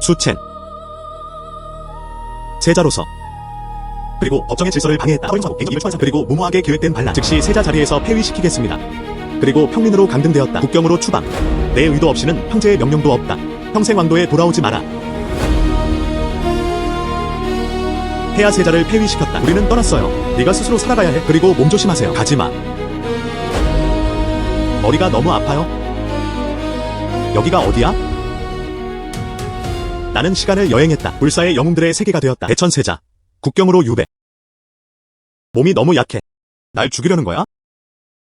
수첸. 세자로서. 그리고 법정의 질서를 방해했다. 허용사고, 갱입을 초안상, 그리고 무모하게 계획된 반란. 즉시 세자 자리에서 폐위시키겠습니다. 그리고 평민으로 강등되었다. 국경으로 추방. 내 의도 없이는 형제의 명령도 없다. 평생 왕도에 돌아오지 마라. 폐하 세자를 폐위시켰다. 우리는 떠났어요. 네가 스스로 살아가야 해. 그리고 몸조심하세요. 가지마. 머리가 너무 아파요? 여기가 어디야? 나는 시간을 여행했다. 불사의 영웅들의 세계가 되었다. 대천세자. 국경으로 유배. 몸이 너무 약해. 날 죽이려는 거야?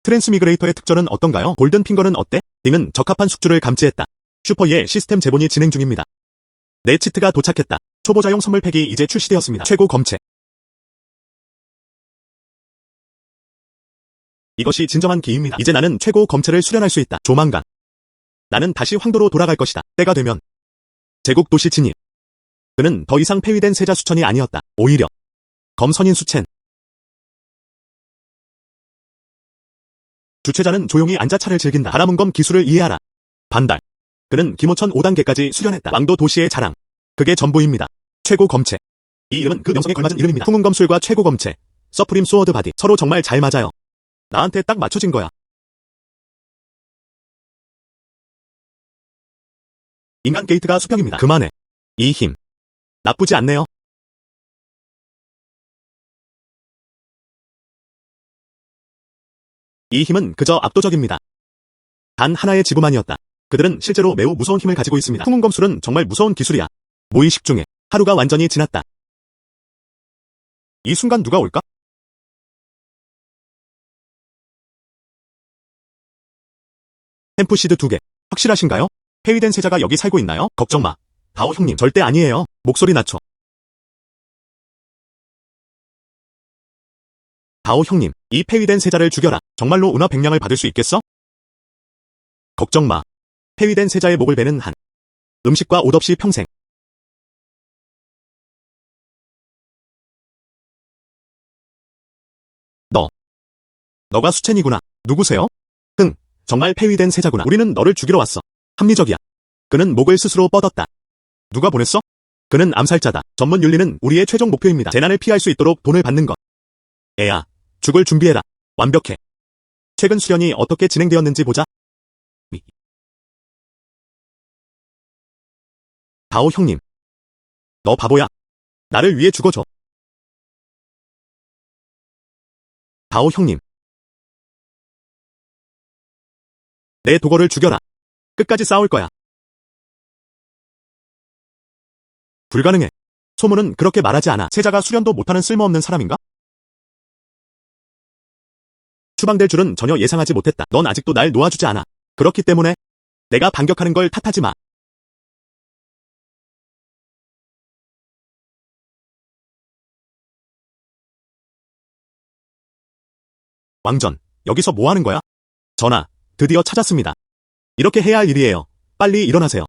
트랜스미그레이터의 특전은 어떤가요? 골든핑거는 어때? 딩은 적합한 숙주를 감지했다. 슈퍼의 시스템 재본이 진행 중입니다. 내 치트가 도착했다. 초보자용 선물 팩이 이제 출시되었습니다. 최고 검체. 이것이 진정한 기입니다. 이제 나는 최고 검체를 수련할 수 있다. 조만간. 나는 다시 황도로 돌아갈 것이다. 때가 되면. 제국 도시 진입. 그는 더 이상 폐위된 세자 수천이 아니었다. 오히려 검선인 수첸. 주최자는 조용히 앉아 차를 즐긴다. 바라문검 기술을 이해하라. 반달. 그는 김호천 5단계까지 수련했다. 왕도 도시의 자랑. 그게 전부입니다. 최고 검체. 이 이름은 그 명성에 걸맞은 이름입니다. 풍운검술과 최고 검체. 서프림 소워드 바디. 서로 정말 잘 맞아요. 나한테 딱 맞춰진 거야. 인간 게이트가 수평입니다. 그만해. 이 힘. 나쁘지 않네요. 이 힘은 그저 압도적입니다. 단 하나의 지부만이었다. 그들은 실제로 매우 무서운 힘을 가지고 있습니다. 풍운검술은 정말 무서운 기술이야. 무의식 중에 하루가 완전히 지났다. 이 순간 누가 올까? 햄프시드 2개. 확실하신가요? 폐위된 세자가 여기 살고 있나요? 걱정 마. 다오 형님, 절대 아니에요. 목소리 낮춰. 다오 형님, 이 폐위된 세자를 죽여라. 정말로 은화 100냥을 받을 수 있겠어? 걱정 마. 폐위된 세자의 목을 베는 한. 음식과 옷 없이 평생. 너가 수첸이구나. 누구세요? 정말 폐위된 세자구나. 우리는 너를 죽이러 왔어. 합리적이야. 그는 목을 스스로 뻗었다. 누가 보냈어? 그는 암살자다. 전문 윤리는 우리의 최종 목표입니다. 재난을 피할 수 있도록 돈을 받는 것. 애야, 죽을 준비해라. 완벽해. 최근 수련이 어떻게 진행되었는지 보자. 다오 형님. 너 바보야. 나를 위해 죽어줘. 다오 형님. 내 도거를 죽여라. 끝까지 싸울 거야. 불가능해. 소문은 그렇게 말하지 않아. 세자가 수련도 못하는 쓸모없는 사람인가? 추방될 줄은 전혀 예상하지 못했다. 넌 아직도 날 놓아주지 않아. 그렇기 때문에 내가 반격하는 걸 탓하지 마. 왕전, 여기서 뭐 하는 거야? 전하, 드디어 찾았습니다. 이렇게 해야 할 일이에요. 빨리 일어나세요.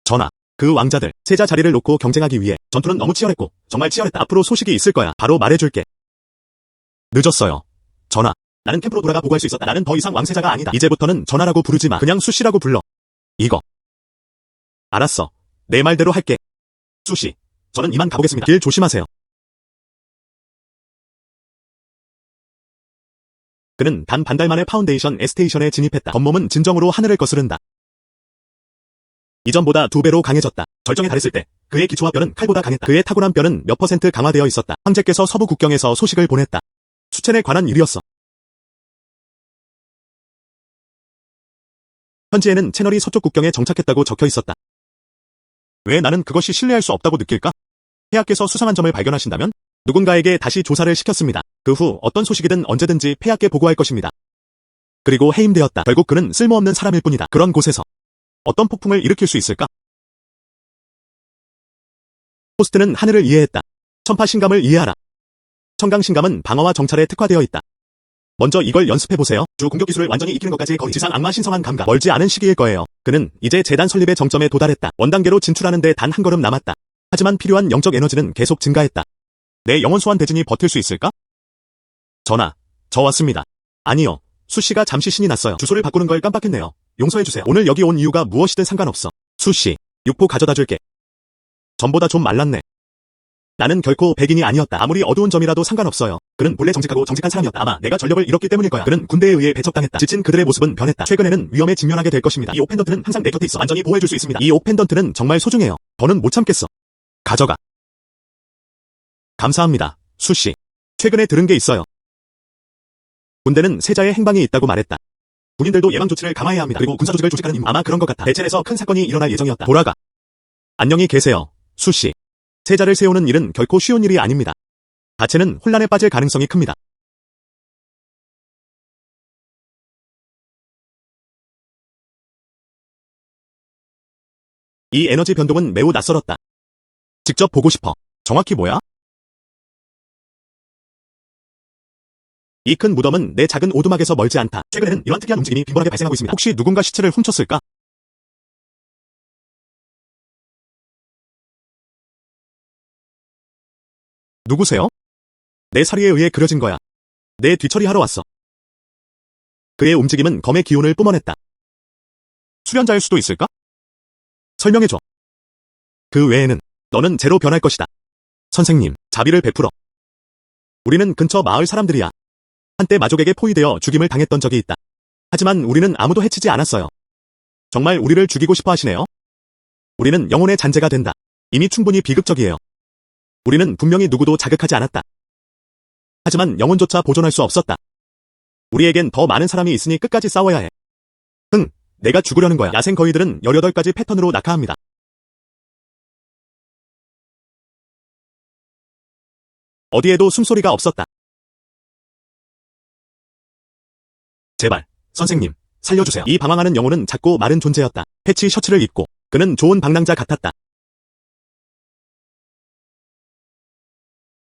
전하, 그 왕자들, 세자 자리를 놓고 경쟁하기 위해 전투는 너무 치열했고, 정말 치열했다. 앞으로 소식이 있을 거야. 바로 말해줄게. 늦었어요. 전하, 나는 캠프로 돌아가 보고할 수 있었다. 나는 더 이상 왕세자가 아니다. 이제부터는 전하라고 부르지 마. 그냥 수씨라고 불러. 이거. 알았어. 내 말대로 할게. 수씨, 저는 이만 가보겠습니다. 길 조심하세요. 그는 단 반달 만에 파운데이션 에스테이션에 진입했다. 겉몸은 진정으로 하늘을 거스른다. 이전보다 2배로 강해졌다. 절정에 달했을 때 그의 기초와 뼈는 칼보다 강했다. 그의 타고난 뼈는 몇 % 강화되어 있었다. 황제께서 서부 국경에서 소식을 보냈다. 수첸에 관한 일이었어. 현지에는 채널이 서쪽 국경에 정착했다고 적혀 있었다. 왜 나는 그것이 신뢰할 수 없다고 느낄까? 폐하께서 수상한 점을 발견하신다면 누군가에게 다시 조사를 시켰습니다. 그 후 어떤 소식이든 언제든지 폐하께 보고할 것입니다. 그리고 해임되었다. 결국 그는 쓸모없는 사람일 뿐이다. 그런 곳에서 어떤 폭풍을 일으킬 수 있을까? 호스트는 하늘을 이해했다. 천파신감을 이해하라. 청강신감은 방어와 정찰에 특화되어 있다. 먼저 이걸 연습해보세요. 주 공격 기술을 완전히 익히는 것까지의 거의 지상 악마 신성한 감각. 멀지 않은 시기일 거예요. 그는 이제 재단 설립의 정점에 도달했다. 원단계로 진출하는데 단 한 걸음 남았다. 하지만 필요한 영적 에너지는 계속 증가했다. 내 영혼 소환 대진이 버틸 수 있을까? 전하, 저 왔습니다. 아니요, 수씨가 잠시 신이 났어요. 주소를 바꾸는 걸 깜빡했네요. 용서해주세요. 오늘 여기 온 이유가 무엇이든 상관없어. 수씨, 육포 가져다 줄게. 전보다 좀 말랐네. 나는 결코 백인이 아니었다. 아무리 어두운 점이라도 상관없어요. 그는 본래 정직하고 정직한 사람이었다. 아마 내가 전력을 잃었기 때문일 거야. 그는 군대에 의해 배척당했다. 지친 그들의 모습은 변했다. 최근에는 위험에 직면하게 될 것입니다. 이 옥 펜던트는 항상 내 곁에 있어. 완전히 보호해줄 수 있습니다. 이 옥 펜던트는 정말 소중해요. 더는 못 참겠어. 가져가. 감사합니다, 수씨. 최근에 들은 게 있어요. 군대는 세자의 행방이 있다고 말했다. 군인들도 예방 조치를 감화해야 합니다. 그리고 군사 조직을 조직하는 임무. 아마 그런 것 같아. 대체에서 큰 사건이 일어날 예정이었다. 돌아가. 안녕히 계세요, 수씨. 세자를 세우는 일은 결코 쉬운 일이 아닙니다. 자체는 혼란에 빠질 가능성이 큽니다. 이 에너지 변동은 매우 낯설었다. 직접 보고 싶어. 정확히 뭐야? 이 큰 무덤은 내 작은 오두막에서 멀지 않다. 최근에는 이런 특이한 움직임이 빈번하게 발생하고 있습니다. 혹시 누군가 시체를 훔쳤을까? 누구세요? 내 사리에 의해 그려진 거야. 내 뒤처리하러 왔어. 그의 움직임은 검의 기운을 뿜어냈다. 수련자일 수도 있을까? 설명해줘. 그 외에는 너는 제로 변할 것이다. 선생님, 자비를 베풀어. 우리는 근처 마을 사람들이야. 한때 마족에게 포위되어 죽임을 당했던 적이 있다. 하지만 우리는 아무도 해치지 않았어요. 정말 우리를 죽이고 싶어 하시네요? 우리는 영혼의 잔재가 된다. 이미 충분히 비극적이에요. 우리는 분명히 누구도 자극하지 않았다. 하지만 영혼조차 보존할 수 없었다. 우리에겐 더 많은 사람이 있으니 끝까지 싸워야 해. 내가 죽으려는 거야. 야생 거위들은 18가지 패턴으로 낙하합니다. 어디에도 숨소리가 없었다. 제발, 선생님, 살려주세요. 이 방황하는 영혼은 작고 마른 존재였다. 패치 셔츠를 입고 그는 좋은 방랑자 같았다.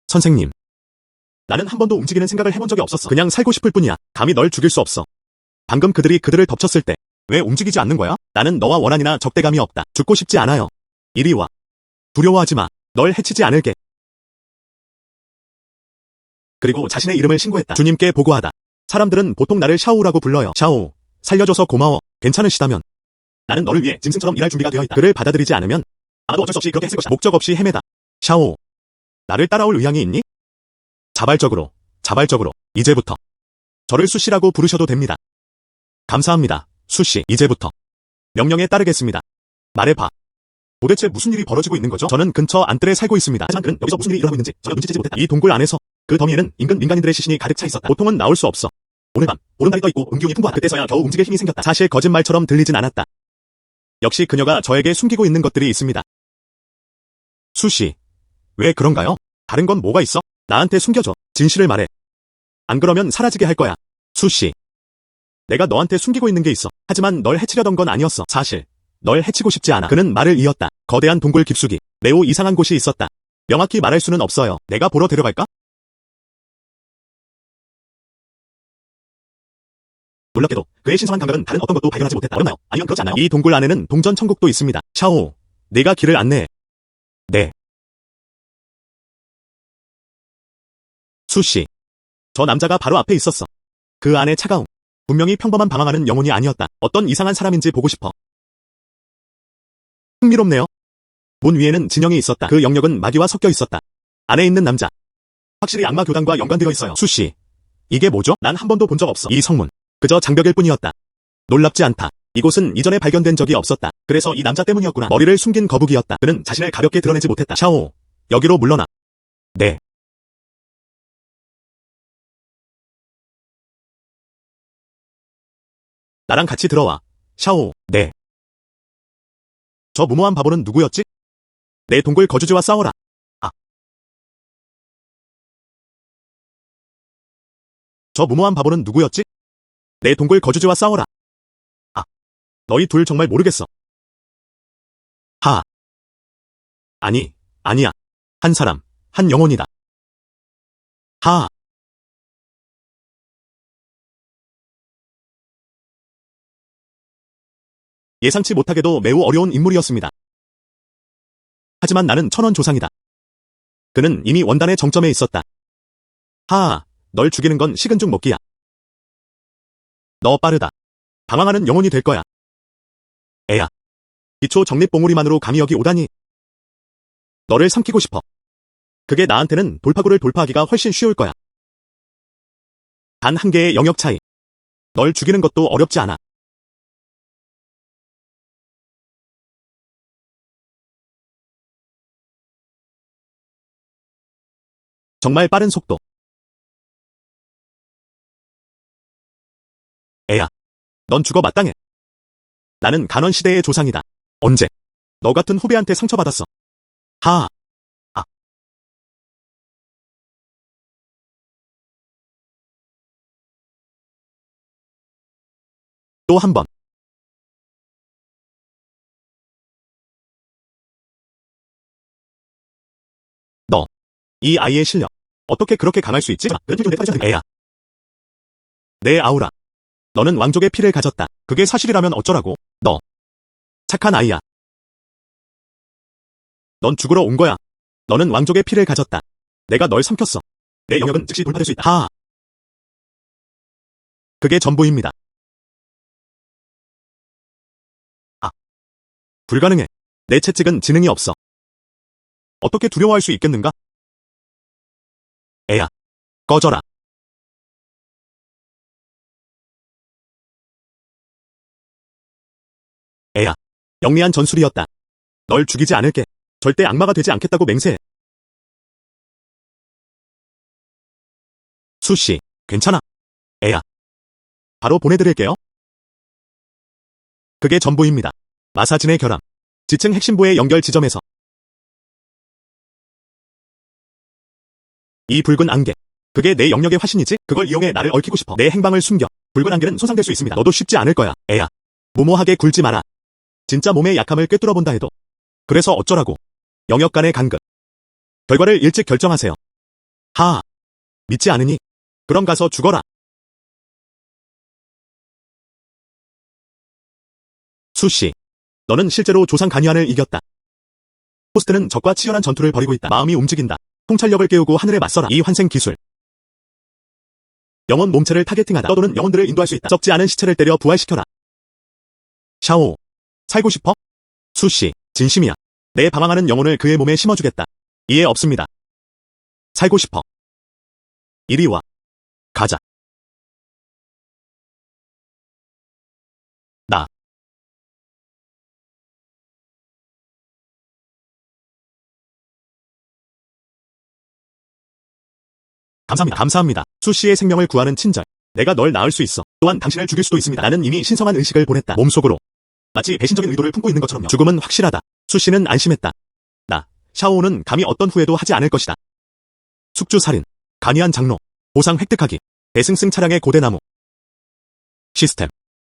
선생님, 나는 한 번도 움직이는 생각을 해본 적이 없었어. 그냥 살고 싶을 뿐이야. 감히 널 죽일 수 없어. 방금 그들이 그들을 덮쳤을 때 왜 움직이지 않는 거야? 나는 너와 원한이나 적대감이 없다. 죽고 싶지 않아요. 이리 와. 두려워하지 마. 널 해치지 않을게. 그리고 자신의 이름을 신고했다. 주님께 보고하다. 사람들은 보통 나를 샤오라고 불러요. 샤오, 살려줘서 고마워. 괜찮으시다면 나는 너를 위해 짐승처럼 일할 준비가 되어 있다. 그를 받아들이지 않으면 아마도 어쩔 수 없이 그렇게 했을 것이다. 목적 없이 헤매다. 샤오, 나를 따라올 의향이 있니? 자발적으로, 이제부터 저를 수씨라고 부르셔도 됩니다. 감사합니다, 수씨. 이제부터 명령에 따르겠습니다. 말해봐. 도대체 무슨 일이 벌어지고 있는 거죠? 저는 근처 안뜰에 살고 있습니다. 하지만 그는 여기서 무슨 일이 일어나고 있는지 전혀 눈치채지 못했다. 이 동굴 안에서 그 더미에는 인근 민간인들의 시신이 가득 차 있었다. 보통은 나올 수 없어. 오늘 밤 오른다리 떠있고 음기운이 풍부하다. 그때서야 겨우 움직일 힘이 생겼다. 사실 거짓말처럼 들리진 않았다. 역시 그녀가 저에게 숨기고 있는 것들이 있습니다. 수씨, 왜 그런가요? 다른 건 뭐가 있어? 나한테 숨겨줘. 진실을 말해. 안 그러면 사라지게 할 거야. 수씨, 내가 너한테 숨기고 있는 게 있어. 하지만 널 해치려던 건 아니었어. 사실 널 해치고 싶지 않아. 그는 말을 이었다. 거대한 동굴 깊숙이 매우 이상한 곳이 있었다. 명확히 말할 수는 없어요. 내가 보러 데려갈까? 놀랍게도 그의 신성한 감각은 다른 어떤 것도 발견하지 못했다. 어렵나요? 아니면 그렇지 않나요? 이 동굴 안에는 동전 천국도 있습니다. 샤오, 내가 길을 안내해. 네. 수씨, 저 남자가 바로 앞에 있었어. 그 안에 차가움. 분명히 평범한 방황하는 영혼이 아니었다. 어떤 이상한 사람인지 보고 싶어. 흥미롭네요. 문 위에는 진영이 있었다. 그 영역은 마귀와 섞여 있었다. 안에 있는 남자. 확실히 악마 교단과 연관되어 있어요. 수씨, 이게 뭐죠? 난 한 번도 본 적 없어. 이 성문. 그저 장벽일 뿐이었다. 놀랍지 않다. 이곳은 이전에 발견된 적이 없었다. 그래서 이 남자 때문이었구나. 머리를 숨긴 거북이였다. 그는 자신을 가볍게 드러내지 못했다. 샤오, 여기로 물러나. 네. 나랑 같이 들어와. 샤오, 네. 저 무모한 바보는 누구였지? 내 동굴 거주지와 싸워라. 아. 저 무모한 바보는 누구였지? 내 동굴 거주지와 싸워라. 아. 너희 둘 정말 모르겠어. 하. 아니야. 한 사람, 한 영혼이다. 하. 예상치 못하게도 매우 어려운 인물이었습니다. 하지만 나는 천원 조상이다. 그는 이미 원단의 정점에 있었다. 하하, 널 죽이는 건 식은 죽 먹기야. 너 빠르다. 방황하는 영혼이 될 거야. 애야. 기초 정립봉우리만으로 감히 여기 오다니. 너를 삼키고 싶어. 그게 나한테는 돌파구를 돌파하기가 훨씬 쉬울 거야. 단 한 개의 영역 차이. 널 죽이는 것도 어렵지 않아. 정말 빠른 속도. 애야. 넌 죽어 마땅해. 나는 간원시대의 조상이다. 언제? 너 같은 후배한테 상처받았어. 하하. 아. 또 한 번. 너. 이 아이의 실력. 어떻게 그렇게 강할 수 있지? 애야. 내 아우라. 너는 왕족의 피를 가졌다. 그게 사실이라면 어쩌라고? 너. 착한 아이야. 넌 죽으러 온 거야. 너는 왕족의 피를 가졌다. 내가 널 삼켰어. 내 영역은 즉시 돌파될 수 있다. 하하. 그게 전부입니다. 아. 불가능해. 내 채찍은 지능이 없어. 어떻게 두려워할 수 있겠는가? 애야. 꺼져라. 애야. 영리한 전술이었다. 널 죽이지 않을게. 절대 악마가 되지 않겠다고 맹세해. 수씨, 괜찮아. 애야. 바로 보내드릴게요. 그게 전부입니다. 마사진의 결함. 지층 핵심부의 연결 지점에서. 이 붉은 안개. 그게 내 영역의 화신이지? 그걸 이용해 나를 얽히고 싶어. 내 행방을 숨겨. 붉은 안개는 손상될 수 있습니다. 너도 쉽지 않을 거야. 애야. 무모하게 굴지 마라. 진짜 몸의 약함을 꿰뚫어 본다 해도. 그래서 어쩌라고. 영역 간의 간극. 결과를 일찍 결정하세요. 하하. 믿지 않으니? 그럼 가서 죽어라. 수씨. 너는 실제로 조상 간이안을 이겼다. 호스트는 적과 치열한 전투를 벌이고 있다. 마음이 움직인다. 통찰력을 깨우고 하늘에 맞서라. 이 환생 기술. 영혼 몸체를 타겟팅하다. 떠도는 영혼들을 인도할 수 있다. 적지 않은 시체를 때려 부활시켜라. 샤오. 살고 싶어? 수씨, 진심이야. 내 방황하는 영혼을 그의 몸에 심어주겠다. 이해 없습니다. 살고 싶어. 이리 와. 가자. 나. 감사합니다. 감사합니다. 수씨의 생명을 구하는 친절. 내가 널 낳을 수 있어. 또한 당신을 죽일 수도 있습니다. 나는 이미 신성한 의식을 보냈다. 몸속으로. 마치 배신적인 의도를 품고 있는 것처럼요. 죽음은 확실하다. 수씨는 안심했다. 나, 샤오는 감히 어떤 후회도 하지 않을 것이다. 숙주살인, 간이한 장로, 보상 획득하기, 대승승 차량의 고대나무. 시스템.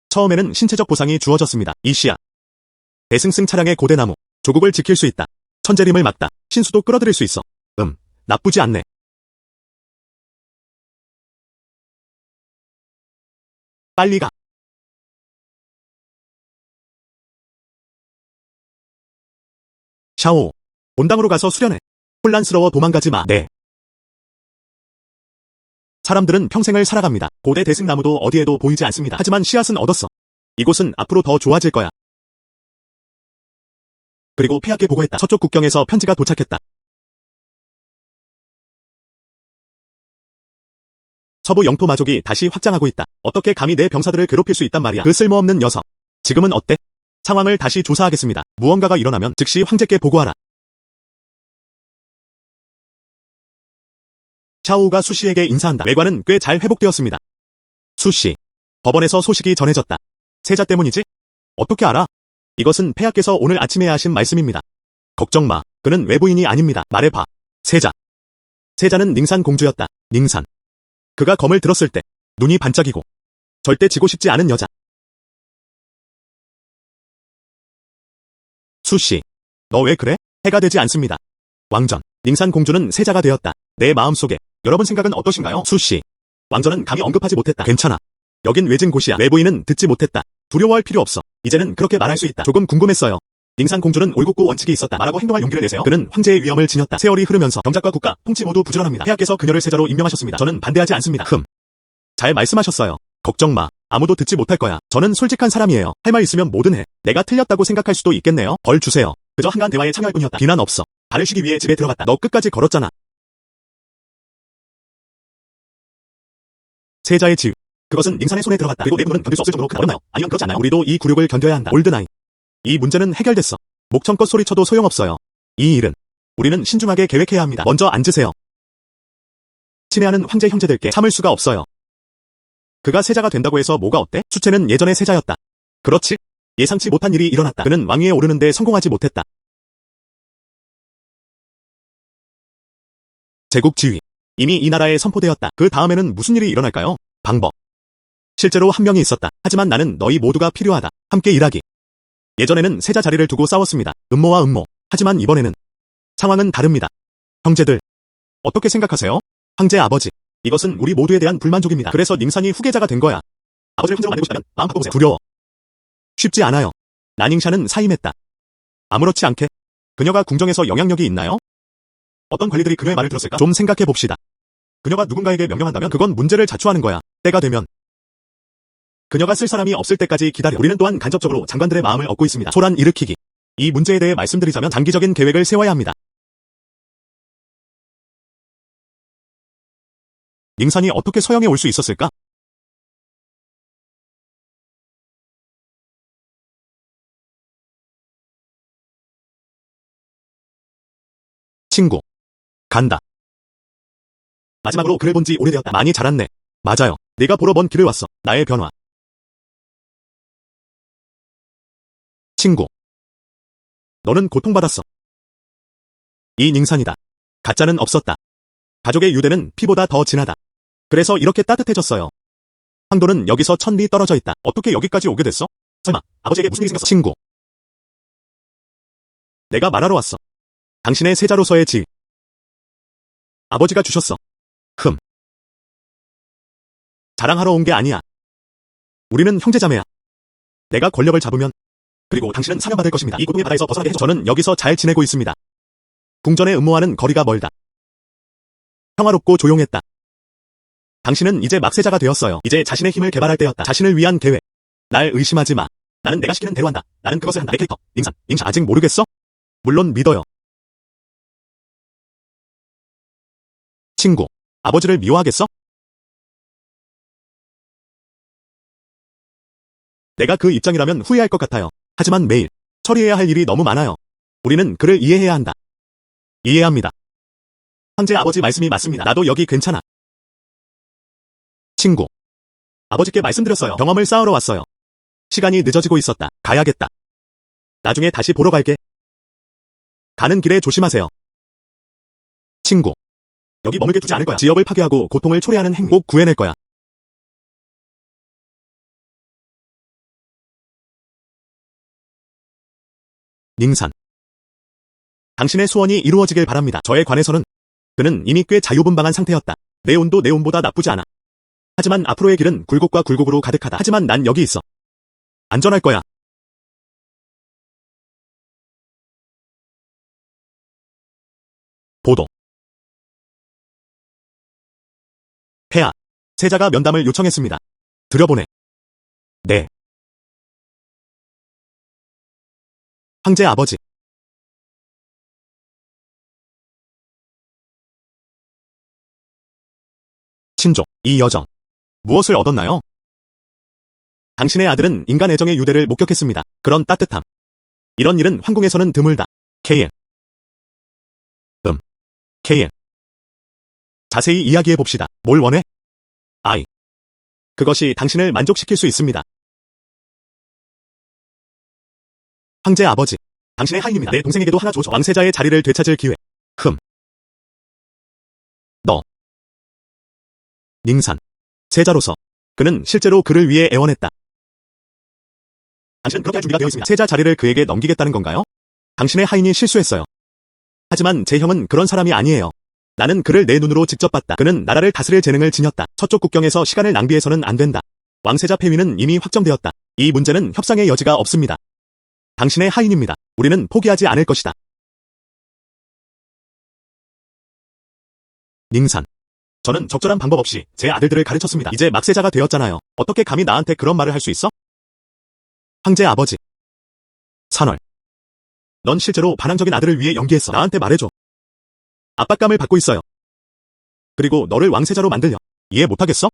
처음에는 신체적 보상이 주어졌습니다. 이시야. 대승승 차량의 고대나무. 조국을 지킬 수 있다. 천재림을 막다. 신수도 끌어들일 수 있어. 나쁘지 않네. 빨리 가. 샤오. 본당으로 가서 수련해. 혼란스러워 도망가지 마. 네. 사람들은 평생을 살아갑니다. 고대 대승나무도 어디에도 보이지 않습니다. 하지만 씨앗은 얻었어. 이곳은 앞으로 더 좋아질 거야. 그리고 폐하께 보고했다. 서쪽 국경에서 편지가 도착했다. 서부 영토 마족이 다시 확장하고 있다. 어떻게 감히 내 병사들을 괴롭힐 수 있단 말이야. 그 쓸모없는 녀석. 지금은 어때? 상황을 다시 조사하겠습니다. 무언가가 일어나면 즉시 황제께 보고하라. 샤오가 수씨에게 인사한다. 외관은 꽤 잘 회복되었습니다. 수씨. 법원에서 소식이 전해졌다. 세자 때문이지? 어떻게 알아? 이것은 폐하께서 오늘 아침에 하신 말씀입니다. 걱정 마. 그는 외부인이 아닙니다. 말해봐. 세자. 세자는 닝산 공주였다. 닝산. 그가 검을 들었을 때 눈이 반짝이고 절대 지고 싶지 않은 여자. 수씨. 너 왜 그래? 해가 되지 않습니다. 왕전. 닝산 공주는 세자가 되었다. 내 마음속에. 여러분 생각은 어떠신가요? 수씨. 왕전은 감히 언급하지 못했다. 괜찮아. 여긴 외진 곳이야. 외부인은 듣지 못했다. 두려워할 필요 없어. 이제는 그렇게 말할 수 있다. 조금 궁금했어요. 닝산 공주는 올곧고 원칙이 있었다. 말하고 행동할 용기를 내세요. 그는 황제의 위엄을 지녔다. 세월이 흐르면서 경작과 국가, 통치 모두 부지런합니다. 폐하께서 그녀를 세자로 임명하셨습니다. 저는 반대하지 않습니다. 잘 말씀하셨어요. 걱정 마. 아무도 듣지 못할 거야. 저는 솔직한 사람이에요. 할 말 있으면 뭐든 해. 내가 틀렸다고 생각할 수도 있겠네요. 벌 주세요. 그저 한간 대화에 참여할 뿐이었다. 비난 없어. 발을 쉬기 위해 집에 들어갔다. 너 끝까지 걸었잖아. 세자의 지읒. 그것은 닝산의 손에 들어갔다. 그리고 내 부모는 견딜 수 없을 정도로 큰 어렵나요? 아니면 그렇지 않나요? 우리도 이 굴욕을 견뎌야 한다. 올드나이. 이 문제는 해결됐어. 목청껏 소리쳐도 소용없어요. 이 일은 우리는 신중하게 계획해야 합니다. 먼저 앉으세요. 친애하는 황제 형제들께 참을 수가 없어요. 그가 세자가 된다고 해서 뭐가 어때? 수채는 예전의 세자였다. 그렇지? 예상치 못한 일이 일어났다. 그는 왕위에 오르는데 성공하지 못했다. 제국 지위. 이미 이 나라에 선포되었다. 그 다음에는 무슨 일이 일어날까요? 방법. 실제로 한 명이 있었다. 하지만 나는 너희 모두가 필요하다. 함께 일하기. 예전에는 세자 자리를 두고 싸웠습니다. 음모와 음모. 하지만 이번에는 상황은 다릅니다. 형제들, 어떻게 생각하세요? 황제 아버지, 이것은 우리 모두에 대한 불만족입니다. 그래서 닝산이 후계자가 된 거야. 아버지를 황제로 만들고 싶다면 마음 바꿔보세요. 두려워. 쉽지 않아요. 나닝샤는 사임했다. 아무렇지 않게? 그녀가 궁정에서 영향력이 있나요? 어떤 관리들이 그녀의 말을 들었을까? 좀 생각해 봅시다. 그녀가 누군가에게 명령한다면 그건 문제를 자초하는 거야. 때가 되면 그녀가 쓸 사람이 없을 때까지 기다려. 우리는 또한 간접적으로 장관들의 마음을 얻고 있습니다. 소란 일으키기. 이 문제에 대해 말씀드리자면 장기적인 계획을 세워야 합니다. 닝산이 어떻게 서영에 올 수 있었을까? 친구. 간다. 마지막으로 그를 본 지 오래되었다. 많이 자랐네. 맞아요. 네가 보러 먼 길을 왔어. 나의 변화. 친구. 너는 고통받았어. 이 닝산이다. 가짜는 없었다. 가족의 유대는 피보다 더 진하다. 그래서 이렇게 따뜻해졌어요. 황도는 여기서 1000리 떨어져 있다. 어떻게 여기까지 오게 됐어? 설마 아버지에게 무슨 일이 생겼어? 친구. 내가 말하러 왔어. 당신의 세자로서의 지위. 아버지가 주셨어. 자랑하러 온 게 아니야. 우리는 형제자매야. 내가 권력을 잡으면 그리고 당신은 사면받을 것입니다. 이 고통의 바다에서 벗어나게 해줘. 저는 여기서 잘 지내고 있습니다. 궁전의 음모와는 거리가 멀다. 평화롭고 조용했다. 당신은 이제 막세자가 되었어요. 이제 자신의 힘을 개발할 때였다. 자신을 위한 계획. 날 의심하지 마. 나는 내가 시키는 대로 한다. 나는 그것을 한다. 내 캐릭터. 닝샤 아직 모르겠어? 물론 믿어요. 친구. 아버지를 미워하겠어? 내가 그 입장이라면 후회할 것 같아요. 하지만 매일 처리해야 할 일이 너무 많아요. 우리는 그를 이해해야 한다. 이해합니다. 황제 아버지 말씀이 맞습니다. 나도 여기 괜찮아. 친구. 아버지께 말씀드렸어요. 경험을 쌓으러 왔어요. 시간이 늦어지고 있었다. 가야겠다. 나중에 다시 보러 갈게. 가는 길에 조심하세요. 친구. 여기 머물게 두지 않을 거야. 지역을 파괴하고 고통을 초래하는 행위 꼭 구해낼 거야. 닝산. 당신의 소원이 이루어지길 바랍니다. 저에 관해서는 그는 이미 꽤 자유분방한 상태였다. 내 운도 내 운보다 나쁘지 않아. 하지만 앞으로의 길은 굴곡과 굴곡으로 가득하다. 하지만 난 여기 있어. 안전할 거야. 보도. 폐하. 세자가 면담을 요청했습니다. 들여보내. 네. 황제 아버지. 친족. 이 여정. 무엇을 얻었나요? 당신의 아들은 인간 애정의 유대를 목격했습니다. 그런 따뜻함. 이런 일은 황궁에서는 드물다. KN. KN. 자세히 이야기해봅시다. 뭘 원해? 아이. 그것이 당신을 만족시킬 수 있습니다. 황제 아버지. 당신의 하인입니다. 내 동생에게도 하나 줘줘. 왕세자의 자리를 되찾을 기회. 너. 닝산. 세자로서. 그는 실제로 그를 위해 애원했다. 당신은 그렇게 할 준비가 되어 있습니다. 세자 자리를 그에게 넘기겠다는 건가요? 당신의 하인이 실수했어요. 하지만 제 형은 그런 사람이 아니에요. 나는 그를 내 눈으로 직접 봤다. 그는 나라를 다스릴 재능을 지녔다. 서쪽 국경에서 시간을 낭비해서는 안 된다. 왕세자 폐위는 이미 확정되었다. 이 문제는 협상의 여지가 없습니다. 당신의 하인입니다. 우리는 포기하지 않을 것이다. 닝산. 저는 적절한 방법 없이 제 아들들을 가르쳤습니다. 이제 막세자가 되었잖아요. 어떻게 감히 나한테 그런 말을 할 수 있어? 황제 아버지. 산월. 넌 실제로 반항적인 아들을 위해 연기했어. 나한테 말해줘. 압박감을 받고 있어요. 그리고 너를 왕세자로 만들려. 이해 못하겠어?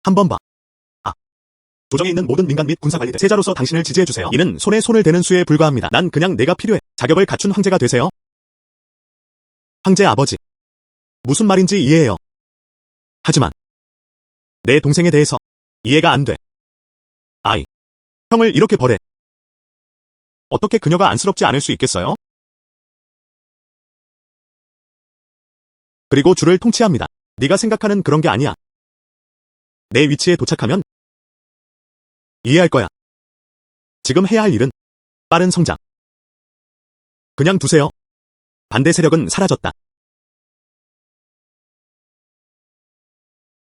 한번 봐. 조정에 있는 모든 민간 및 군사 관리들 세자로서 당신을 지지해주세요. 이는 손에 손을 대는 수에 불과합니다. 난 그냥 내가 필요해. 자격을 갖춘 황제가 되세요. 황제 아버지. 무슨 말인지 이해해요. 하지만 내 동생에 대해서 이해가 안 돼. 아이. 형을 이렇게 버려. 어떻게 그녀가 안쓰럽지 않을 수 있겠어요? 그리고 주를 통치합니다. 네가 생각하는 그런 게 아니야. 내 위치에 도착하면 이해할 거야. 지금 해야 할 일은 빠른 성장. 그냥 두세요. 반대 세력은 사라졌다.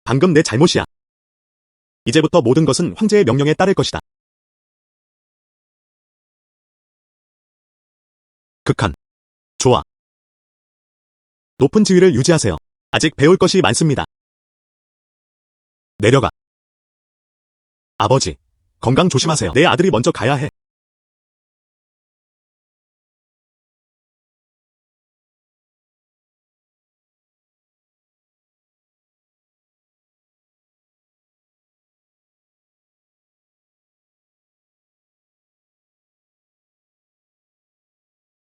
방금 내 잘못이야. 이제부터 모든 것은 황제의 명령에 따를 것이다. 극한. 좋아. 높은 지위를 유지하세요. 아직 배울 것이 많습니다. 내려가. 아버지, 건강 조심하세요. 내 아들이 먼저 가야 해.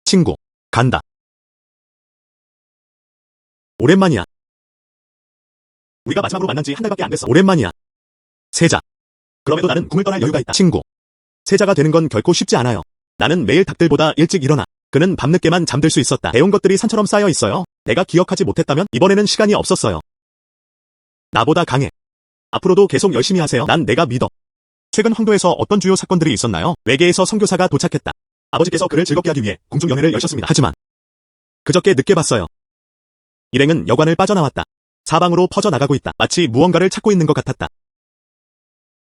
친구, 간다. 오랜만이야. 우리가 마지막으로 만난 지 한 달밖에 안 됐어. 오랜만이야. 세자. 그럼에도 나는 궁을 떠날 여유가 있다. 친구. 세자가 되는 건 결코 쉽지 않아요. 나는 매일 닭들보다 일찍 일어나. 그는 밤늦게만 잠들 수 있었다. 배운 것들이 산처럼 쌓여 있어요. 내가 기억하지 못했다면 이번에는 시간이 없었어요. 나보다 강해. 앞으로도 계속 열심히 하세요. 난 내가 믿어. 최근 황도에서 어떤 주요 사건들이 있었나요? 외계에서 선교사가 도착했다. 아버지께서 그를 즐겁게 하기 위해 궁중연회를 여셨습니다. 하지만 그저께 늦게 봤어요. 일행은 여관을 빠져나왔다. 사방으로 퍼져나가고 있다. 마치 무언가를 찾고 있는 것 같았다.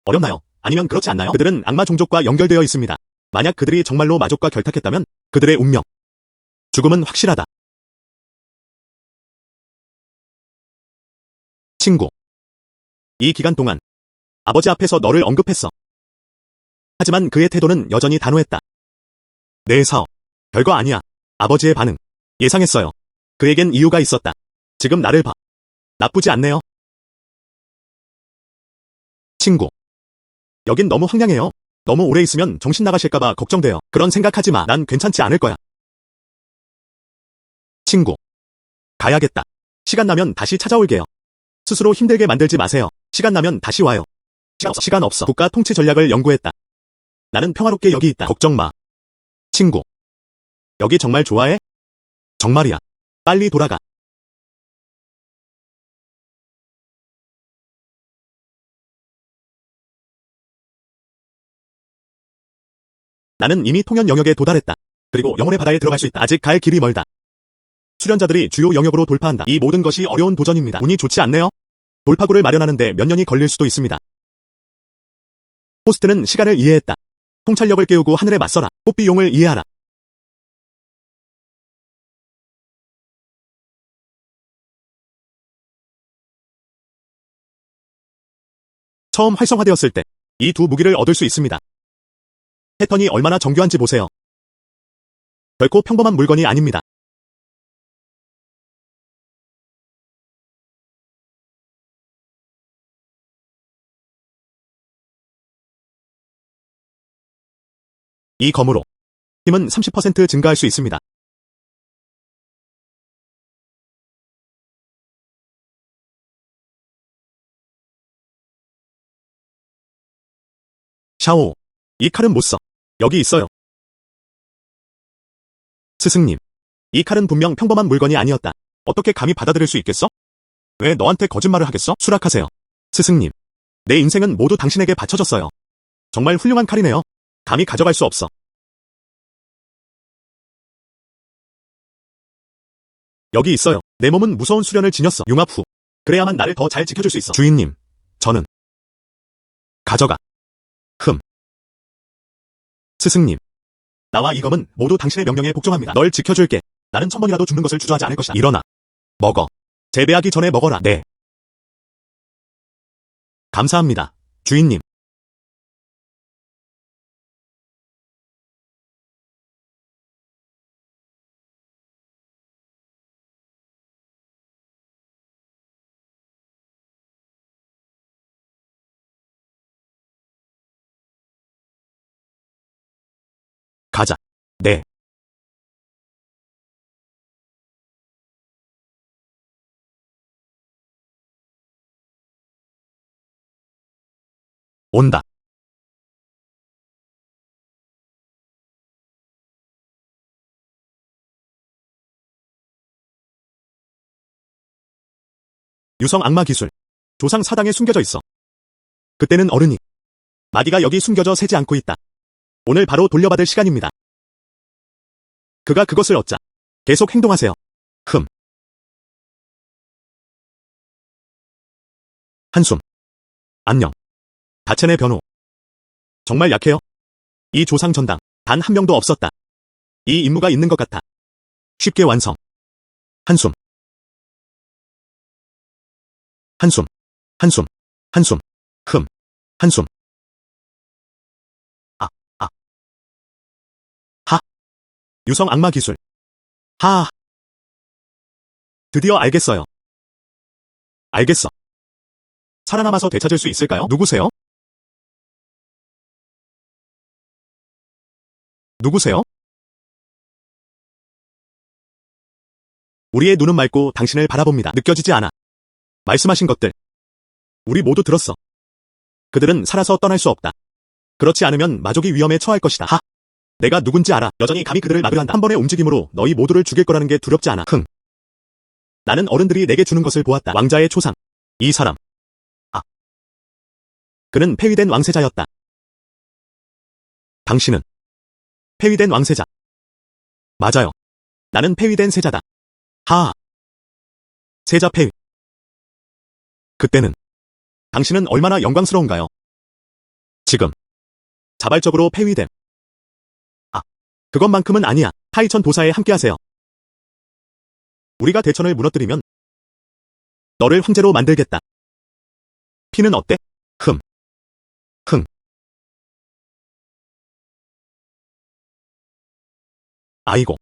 어렵나요? 아니면 그렇지 않나요? 그들은 악마 종족과 연결되어 있습니다. 만약 그들이 정말로 마족과 결탁했다면 그들의 운명, 죽음은 확실하다. 친구. 이 기간 동안 아버지 앞에서 너를 언급했어. 하지만 그의 태도는 여전히 단호했다. 내 사업. 별거 아니야. 아버지의 반응. 예상했어요. 그에겐 이유가 있었다. 지금 나를 봐. 나쁘지 않네요. 친구. 여긴 너무 황량해요. 너무 오래 있으면 정신 나가실까봐 걱정돼요. 그런 생각하지 마. 난 괜찮지 않을 거야. 친구. 가야겠다. 시간 나면 다시 찾아올게요. 스스로 힘들게 만들지 마세요. 시간 나면 다시 와요. 시간 없어. 국가 통치 전략을 연구했다. 나는 평화롭게 여기 있다. 걱정 마. 친구. 여기 정말 좋아해? 정말이야. 빨리 돌아가. 나는 이미 통연 영역에 도달했다. 그리고 영혼의 바다에 들어갈 수 있다. 아직 갈 길이 멀다. 수련자들이 주요 영역으로 돌파한다. 이 모든 것이 어려운 도전입니다. 운이 좋지 않네요. 돌파구를 마련하는데 몇 년이 걸릴 수도 있습니다. 호스트는 시간을 이해했다. 통찰력을 깨우고 하늘에 맞서라. 꽃비용을 이해하라. 처음 활성화되었을 때 이 두 무기를 얻을 수 있습니다. 패턴이 얼마나 정교한지 보세요. 결코 평범한 물건이 아닙니다. 이 검으로 힘은 30% 증가할 수 있습니다. 샤오. 이 칼은 못 써. 여기 있어요. 스승님. 이 칼은 분명 평범한 물건이 아니었다. 어떻게 감히 받아들일 수 있겠어? 왜 너한테 거짓말을 하겠어? 수락하세요. 스승님. 내 인생은 모두 당신에게 바쳐졌어요. 정말 훌륭한 칼이네요. 감히 가져갈 수 없어. 여기 있어요. 내 몸은 무서운 수련을 지녔어. 융합 후. 그래야만 나를 더 잘 지켜줄 수 있어. 주인님. 저는 가져가. 스승님. 나와 이 검은 모두 당신의 명령에 복종합니다. 널 지켜줄게. 나는 1000번이라도 죽는 것을 주저하지 않을 것이다. 일어나. 먹어. 재배하기 전에 먹어라. 네. 감사합니다, 주인님. 가자. 네. 온다. 유성 악마 기술. 조상 사당에 숨겨져 있어. 그때는 어른이 마디가 여기 숨겨져 새지 않고 있다. 오늘 바로 돌려받을 시간입니다. 그가 그것을 얻자. 계속 행동하세요. 흠. 한숨. 안녕. 다체네 변호. 정말 약해요? 이 조상 전당 단 한 명도 없었다. 이 임무가 있는 것 같아. 쉽게 완성. 한숨. 한숨. 한숨. 한숨. 흠. 한숨. 아, 아. 하. 유성 악마 기술. 하. 드디어 알겠어요. 알겠어. 살아남아서 되찾을 수 있을까요? 누구세요? 누구세요? 우리의 눈은 맑고 당신을 바라봅니다. 느껴지지 않아. 말씀하신 것들. 우리 모두 들었어. 그들은 살아서 떠날 수 없다. 그렇지 않으면 마족이 위험에 처할 것이다. 하. 내가 누군지 알아. 여전히 감히 그들을 막으려 한다. 한 번의 움직임으로 너희 모두를 죽일 거라는 게 두렵지 않아. 흥. 나는 어른들이 내게 주는 것을 보았다. 왕자의 초상. 이 사람. 아. 그는 폐위된 왕세자였다. 당신은 폐위된 왕세자. 맞아요. 나는 폐위된 세자다. 하하. 세자 폐위. 그때는 당신은 얼마나 영광스러운가요? 지금 자발적으로 폐위됨. 아, 그것만큼은 아니야. 하이천 도사에 함께하세요. 우리가 대천을 무너뜨리면 너를 황제로 만들겠다. 피는 어때? 흠. 흥. 아이고.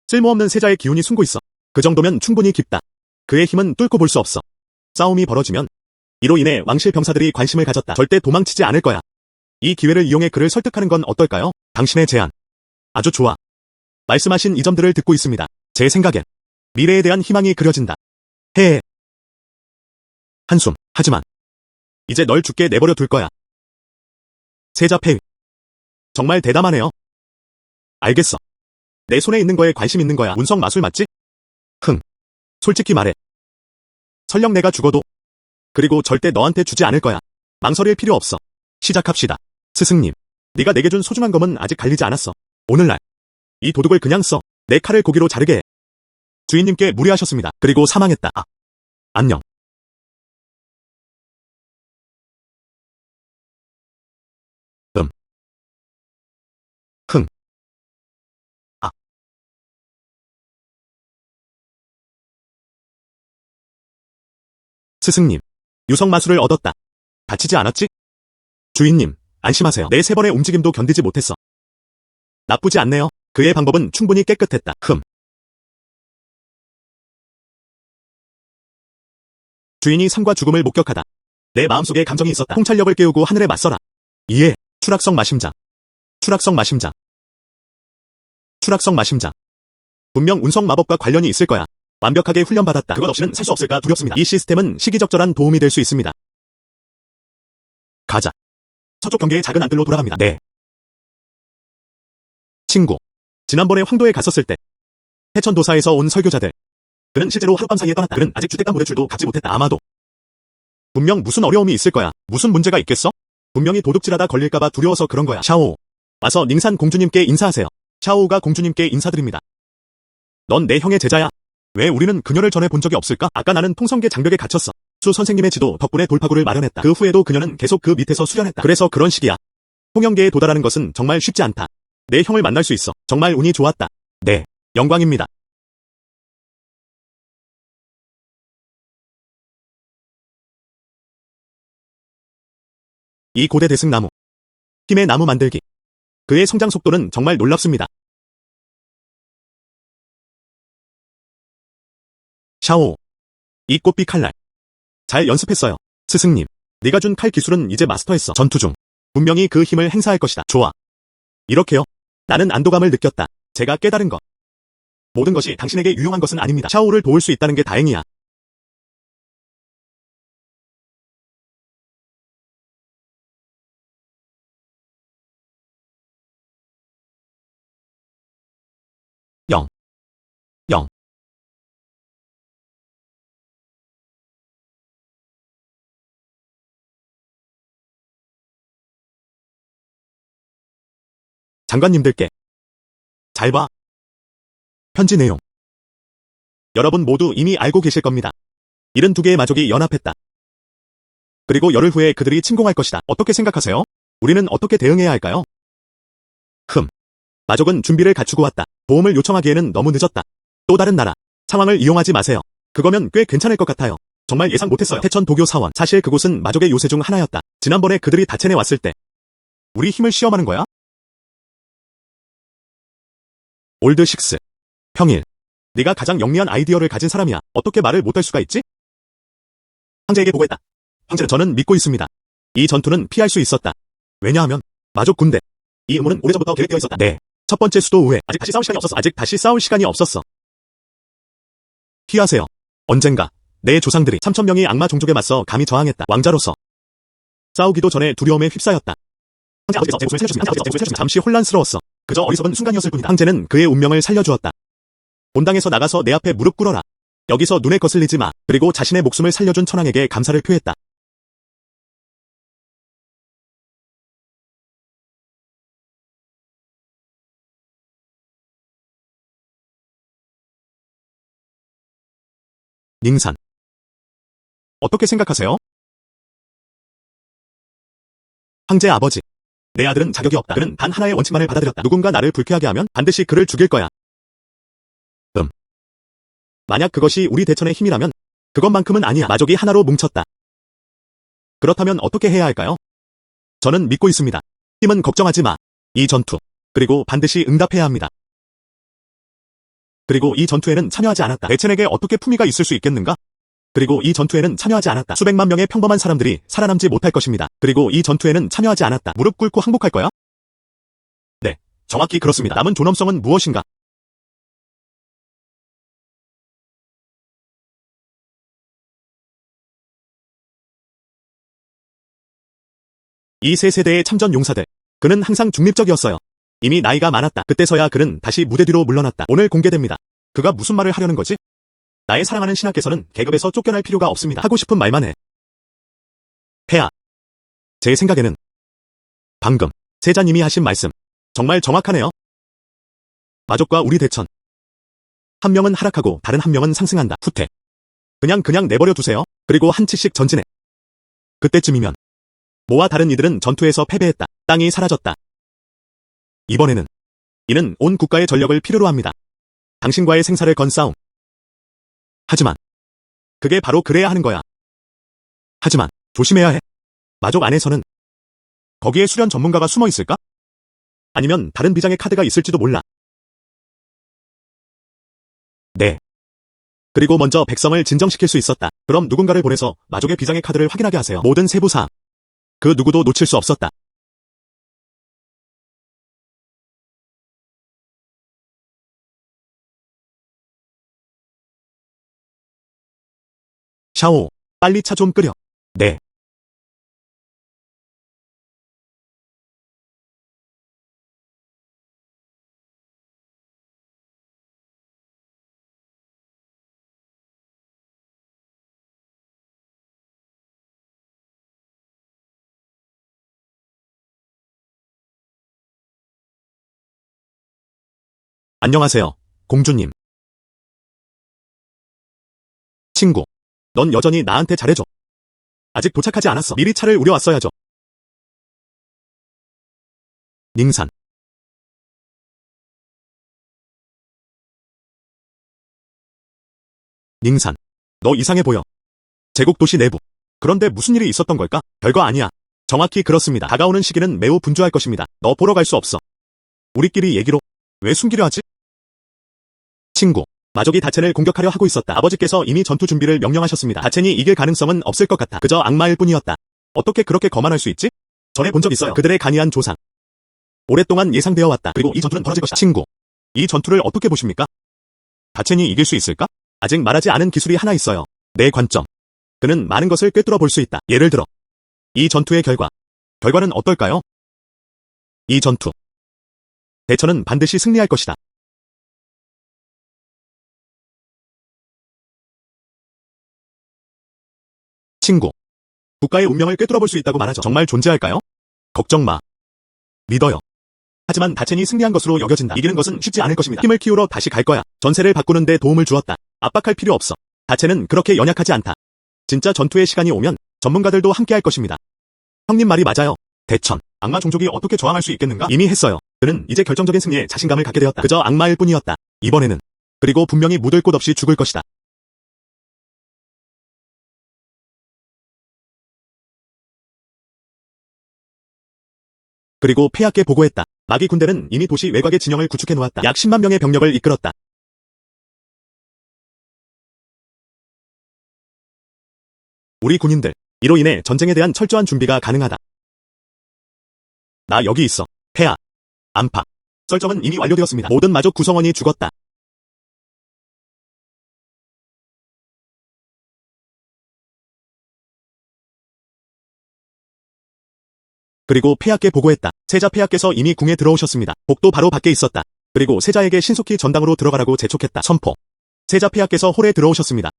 쓸모없는 세자의 기운이 숨고 있어. 그 정도면 충분히 깊다. 그의 힘은 뚫고 볼 수 없어. 싸움이 벌어지면 이로 인해 왕실 병사들이 관심을 가졌다. 절대 도망치지 않을 거야. 이 기회를 이용해 그를 설득하는 건 어떨까요? 당신의 제안. 아주 좋아. 말씀하신 이 점들을 듣고 있습니다. 제 생각엔 미래에 대한 희망이 그려진다. 헤헤. 한숨. 하지만 이제 널 죽게 내버려 둘 거야. 세자 폐위. 정말 대담하네요. 알겠어. 내 손에 있는 거에 관심 있는 거야. 운석 마술 맞지? 흥. 솔직히 말해. 설령 내가 죽어도 그리고 절대 너한테 주지 않을 거야. 망설일 필요 없어. 시작합시다. 스승님. 네가 내게 준 소중한 검은 아직 갈리지 않았어. 오늘날 이 도둑을 그냥 써. 내 칼을 고기로 자르게 해. 주인님께 무리하셨습니다. 그리고 사망했다. 아. 안녕. 흥. 아. 스승님. 유성 마술을 얻었다. 다치지 않았지? 주인님, 안심하세요. 내 세 번의 움직임도 견디지 못했어. 나쁘지 않네요. 그의 방법은 충분히 깨끗했다. 흠. 주인이 삶과 죽음을 목격하다. 내 마음속에 감정이 있었다. 통찰력을 깨우고 하늘에 맞서라. 이에 추락성 마심장. 추락성 마심장. 추락성 마심장. 분명 운석 마법과 관련이 있을 거야. 완벽하게 훈련받았다. 그것 없이는 살 수 없을까 두렵습니다. 이 시스템은 시기적절한 도움이 될 수 있습니다. 가자. 서쪽 경계의 작은 안뜰로 돌아갑니다. 네. 친구. 지난번에 황도에 갔었을 때 해천도사에서 온 설교자들. 그는 실제로 하룻밤 사이에 떠났다. 그는 아직 주택가 모래줄도 갖지 못했다. 아마도. 분명 무슨 어려움이 있을 거야. 무슨 문제가 있겠어? 분명히 도둑질하다 걸릴까봐 두려워서 그런 거야. 샤오. 와서 닝산 공주님께 인사하세요. 샤오가 공주님께 인사드립니다. 넌 내 형의 제자야. 왜 우리는 그녀를 전해 본 적이 없을까? 아까 나는 통성계 장벽에 갇혔어. 수 선생님의 지도 덕분에 돌파구를 마련했다. 그 후에도 그녀는 계속 그 밑에서 수련했다. 그래서 그런 식이야. 홍영계에 도달하는 것은 정말 쉽지 않다. 내 형을 만날 수 있어. 정말 운이 좋았다. 네, 영광입니다. 이 고대 대승나무. 힘의 나무 만들기. 그의 성장 속도는 정말 놀랍습니다. 샤오. 이 꽃비 칼날. 잘 연습했어요. 스승님. 네가 준 칼 기술은 이제 마스터했어. 전투 중. 분명히 그 힘을 행사할 것이다. 좋아. 이렇게요. 나는 안도감을 느꼈다. 제가 깨달은 것. 모든 것이 당신에게 유용한 것은 아닙니다. 샤오를 도울 수 있다는 게 다행이야. 영. 영. 장관님들께. 잘 봐. 편지 내용. 여러분 모두 이미 알고 계실 겁니다. 72개의 마족이 연합했다. 그리고 열흘 후에 그들이 침공할 것이다. 어떻게 생각하세요? 우리는 어떻게 대응해야 할까요? 마족은 준비를 갖추고 왔다. 도움을 요청하기에는 너무 늦었다. 또 다른 나라. 상황을 이용하지 마세요. 그거면 꽤 괜찮을 것 같아요. 정말 예상 못했어요. 태천 도교 사원. 사실 그곳은 마족의 요새 중 하나였다. 지난번에 그들이 다첸에 왔을 때. 우리 힘을 시험하는 거야? 올드 식스. 평일. 네가 가장 영리한 아이디어를 가진 사람이야. 어떻게 말을 못할 수가 있지? 황제에게 보고했다. 황제는 저는 믿고 있습니다. 이 전투는 피할 수 있었다. 왜냐하면 마족 군대. 이 음모는 오래전부터 계획되어 있었다. 네. 첫 번째 수도 우회. 아직 다시 싸울 시간이 없었어. 피하세요. 언젠가 내 조상들이 3,000명의 악마 종족에 맞서 감히 저항했다. 왕자로서 싸우기도 전에 두려움에 휩싸였다. 황제 아버지께서 제 목숨을 살려주셨습니다. 잠시 혼란스러웠어. 그저 어리석은 순간이었을 뿐이다. 황제는 그의 운명을 살려주었다. 본당에서 나가서 내 앞에 무릎 꿇어라. 여기서 눈에 거슬리지 마. 그리고 자신의 목숨을 살려준 천황에게 감사를 표했다. 닝산. 어떻게 생각하세요? 황제 아버지. 내 아들은 자격이 없다. 그는 단 하나의 원칙만을 받아들였다. 누군가 나를 불쾌하게 하면 반드시 그를 죽일 거야. 만약 그것이 우리 대천의 힘이라면 그것만큼은 아니야. 마족이 하나로 뭉쳤다. 그렇다면 어떻게 해야 할까요? 저는 믿고 있습니다. 힘은 걱정하지 마. 이 전투. 그리고 반드시 응답해야 합니다. 그리고 이 전투에는 참여하지 않았다. 대첸에게 어떻게 품위가 있을 수 있겠는가? 그리고 이 전투에는 참여하지 않았다. 수백만 명의 평범한 사람들이 살아남지 못할 것입니다. 그리고 이 전투에는 참여하지 않았다. 무릎 꿇고 항복할 거야? 네, 정확히 그렇습니다. 남은 존엄성은 무엇인가? 이 세 세대의 참전 용사들. 그는 항상 중립적이었어요. 이미 나이가 많았다. 그때서야 그는 다시 무대 뒤로 물러났다. 오늘 공개됩니다. 그가 무슨 말을 하려는 거지? 나의 사랑하는 신하께서는 계급에서 쫓겨날 필요가 없습니다. 하고 싶은 말만 해. 폐하. 제 생각에는 방금 세자님이 하신 말씀 정말 정확하네요. 마족과 우리 대천. 한 명은 하락하고 다른 한 명은 상승한다. 후퇴. 그냥 내버려 두세요. 그리고 한 치씩 전진해. 그때쯤이면 모와 다른 이들은 전투에서 패배했다. 땅이 사라졌다. 이번에는 이는 온 국가의 전력을 필요로 합니다. 당신과의 생사를 건 싸움. 하지만 그게 바로 그래야 하는 거야. 하지만 조심해야 해. 마족 안에서는 거기에 수련 전문가가 숨어 있을까? 아니면 다른 비장의 카드가 있을지도 몰라. 네. 그리고 먼저 백성을 진정시킬 수 있었다. 그럼 누군가를 보내서 마족의 비장의 카드를 확인하게 하세요. 모든 세부사항. 그 누구도 놓칠 수 없었다. 샤오, 빨리 차 좀 끓여. 네. 안녕하세요, 공주님. 친구, 넌 여전히 나한테 잘해줘. 아직 도착하지 않았어. 미리 차를 우려왔어야죠. 닝산. 닝산. 너 이상해 보여. 제국 도시 내부. 그런데 무슨 일이 있었던 걸까? 별거 아니야. 정확히 그렇습니다. 다가오는 시기는 매우 분주할 것입니다. 너 보러 갈 수 없어. 우리끼리 얘기로. 왜 숨기려 하지? 친구. 마족이 다첸을 공격하려 하고 있었다. 아버지께서 이미 전투 준비를 명령하셨습니다. 다첸이 이길 가능성은 없을 것 같아. 그저 악마일 뿐이었다. 어떻게 그렇게 거만할 수 있지? 전에 본 적 있어요. 그들의 간이한 조상. 오랫동안 예상되어 왔다. 그리고 이 전투는 벌어질 것이다. 친구. 이 전투를 어떻게 보십니까? 다첸이 이길 수 있을까? 아직 말하지 않은 기술이 하나 있어요. 내 관점. 그는 많은 것을 꿰뚫어 볼 수 있다. 예를 들어. 이 전투의 결과는 어떨까요? 이 전투. 대천은 반드시 승리할 것이다. 친구. 국가의 운명을 꿰뚫어 볼 수 있다고 말하죠. 정말 존재할까요? 걱정 마. 믿어요. 하지만 다첸이 승리한 것으로 여겨진다. 이기는 것은 쉽지 않을 것입니다. 힘을 키우러 다시 갈 거야. 전세를 바꾸는데 도움을 주었다. 압박할 필요 없어. 다첸은 그렇게 연약하지 않다. 진짜 전투의 시간이 오면 전문가들도 함께할 것입니다. 형님 말이 맞아요. 대천. 악마 종족이 어떻게 저항할 수 있겠는가? 이미 했어요. 그는 이제 결정적인 승리에 자신감을 갖게 되었다. 그저 악마일 뿐이었다. 이번에는. 그리고 분명히 묻을 곳 없이 죽을 것이다. 그리고 폐하께 보고했다. 마귀 군대는 이미 도시 외곽의 진영을 구축해 놓았다. 약 10만 명의 병력을 이끌었다. 우리 군인들, 이로 인해 전쟁에 대한 철저한 준비가 가능하다. 나 여기 있어. 폐하. 안팎. 설정은 이미 완료되었습니다. 모든 마족 구성원이 죽었다. 그리고 폐하께 보고했다. 세자 폐하께서 이미 궁에 들어오셨습니다. 복도 바로 밖에 있었다. 그리고 세자에게 신속히 전당으로 들어가라고 재촉했다. 선포. 세자 폐하께서 홀에 들어오셨습니다.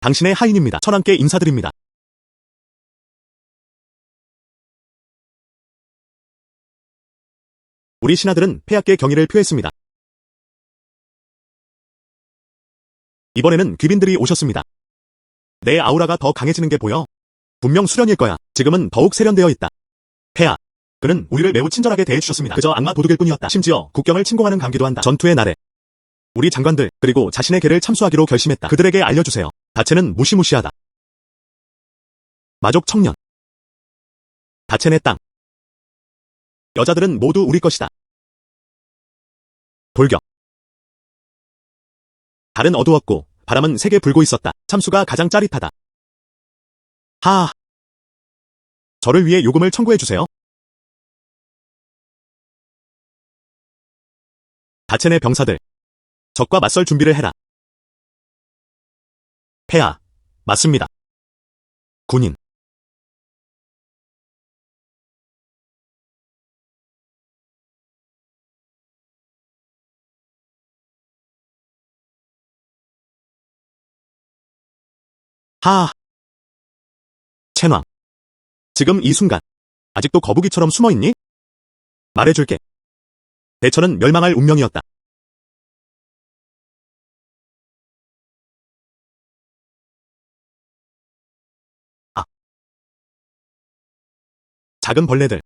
당신의 하인입니다. 천왕께 인사드립니다. 우리 신하들은 폐하께 경의를 표했습니다. 이번에는 귀빈들이 오셨습니다. 내 아우라가 더 강해지는 게 보여. 분명 수련일 거야. 지금은 더욱 세련되어 있다. 폐하. 그는 우리를 매우 친절하게 대해주셨습니다. 그저 악마 도둑일 뿐이었다. 심지어 국경을 침공하는 감기도 한다. 전투의 날에 우리 장관들 그리고 자신의 개를 참수하기로 결심했다. 그들에게 알려주세요. 다첸은 무시무시하다. 마족 청년. 다첸의 땅. 여자들은 모두 우리 것이다. 돌격. 달은 어두웠고 바람은 세게 불고 있었다. 참수가 가장 짜릿하다. 하하. 저를 위해 요금을 청구해주세요. 다첸의 병사들. 적과 맞설 준비를 해라. 폐하. 맞습니다. 군인. 하하. 첸왕. 지금 이 순간. 아직도 거북이처럼 숨어있니? 말해줄게. 대천은 멸망할 운명이었다. 아. 작은 벌레들.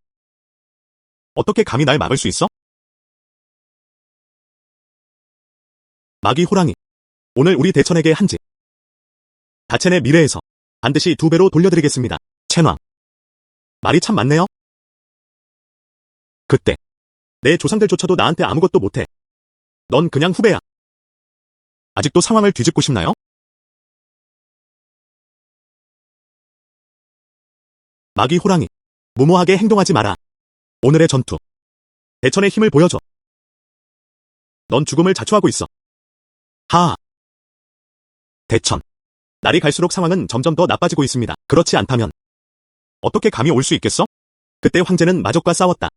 어떻게 감히 날 막을 수 있어? 마귀 호랑이. 오늘 우리 대천에게 한지. 다첸의 미래에서 반드시 2배로 돌려드리겠습니다. 첸왕. 말이 참 많네요. 그때 내 조상들조차도 나한테 아무것도 못해. 넌 그냥 후배야. 아직도 상황을 뒤집고 싶나요? 마귀 호랑이. 무모하게 행동하지 마라. 오늘의 전투. 대천의 힘을 보여줘. 넌 죽음을 자초하고 있어. 하하. 대천. 날이 갈수록 상황은 점점 더 나빠지고 있습니다. 그렇지 않다면 어떻게 감히 올 수 있겠어? 그때 황제는 마족과 싸웠다.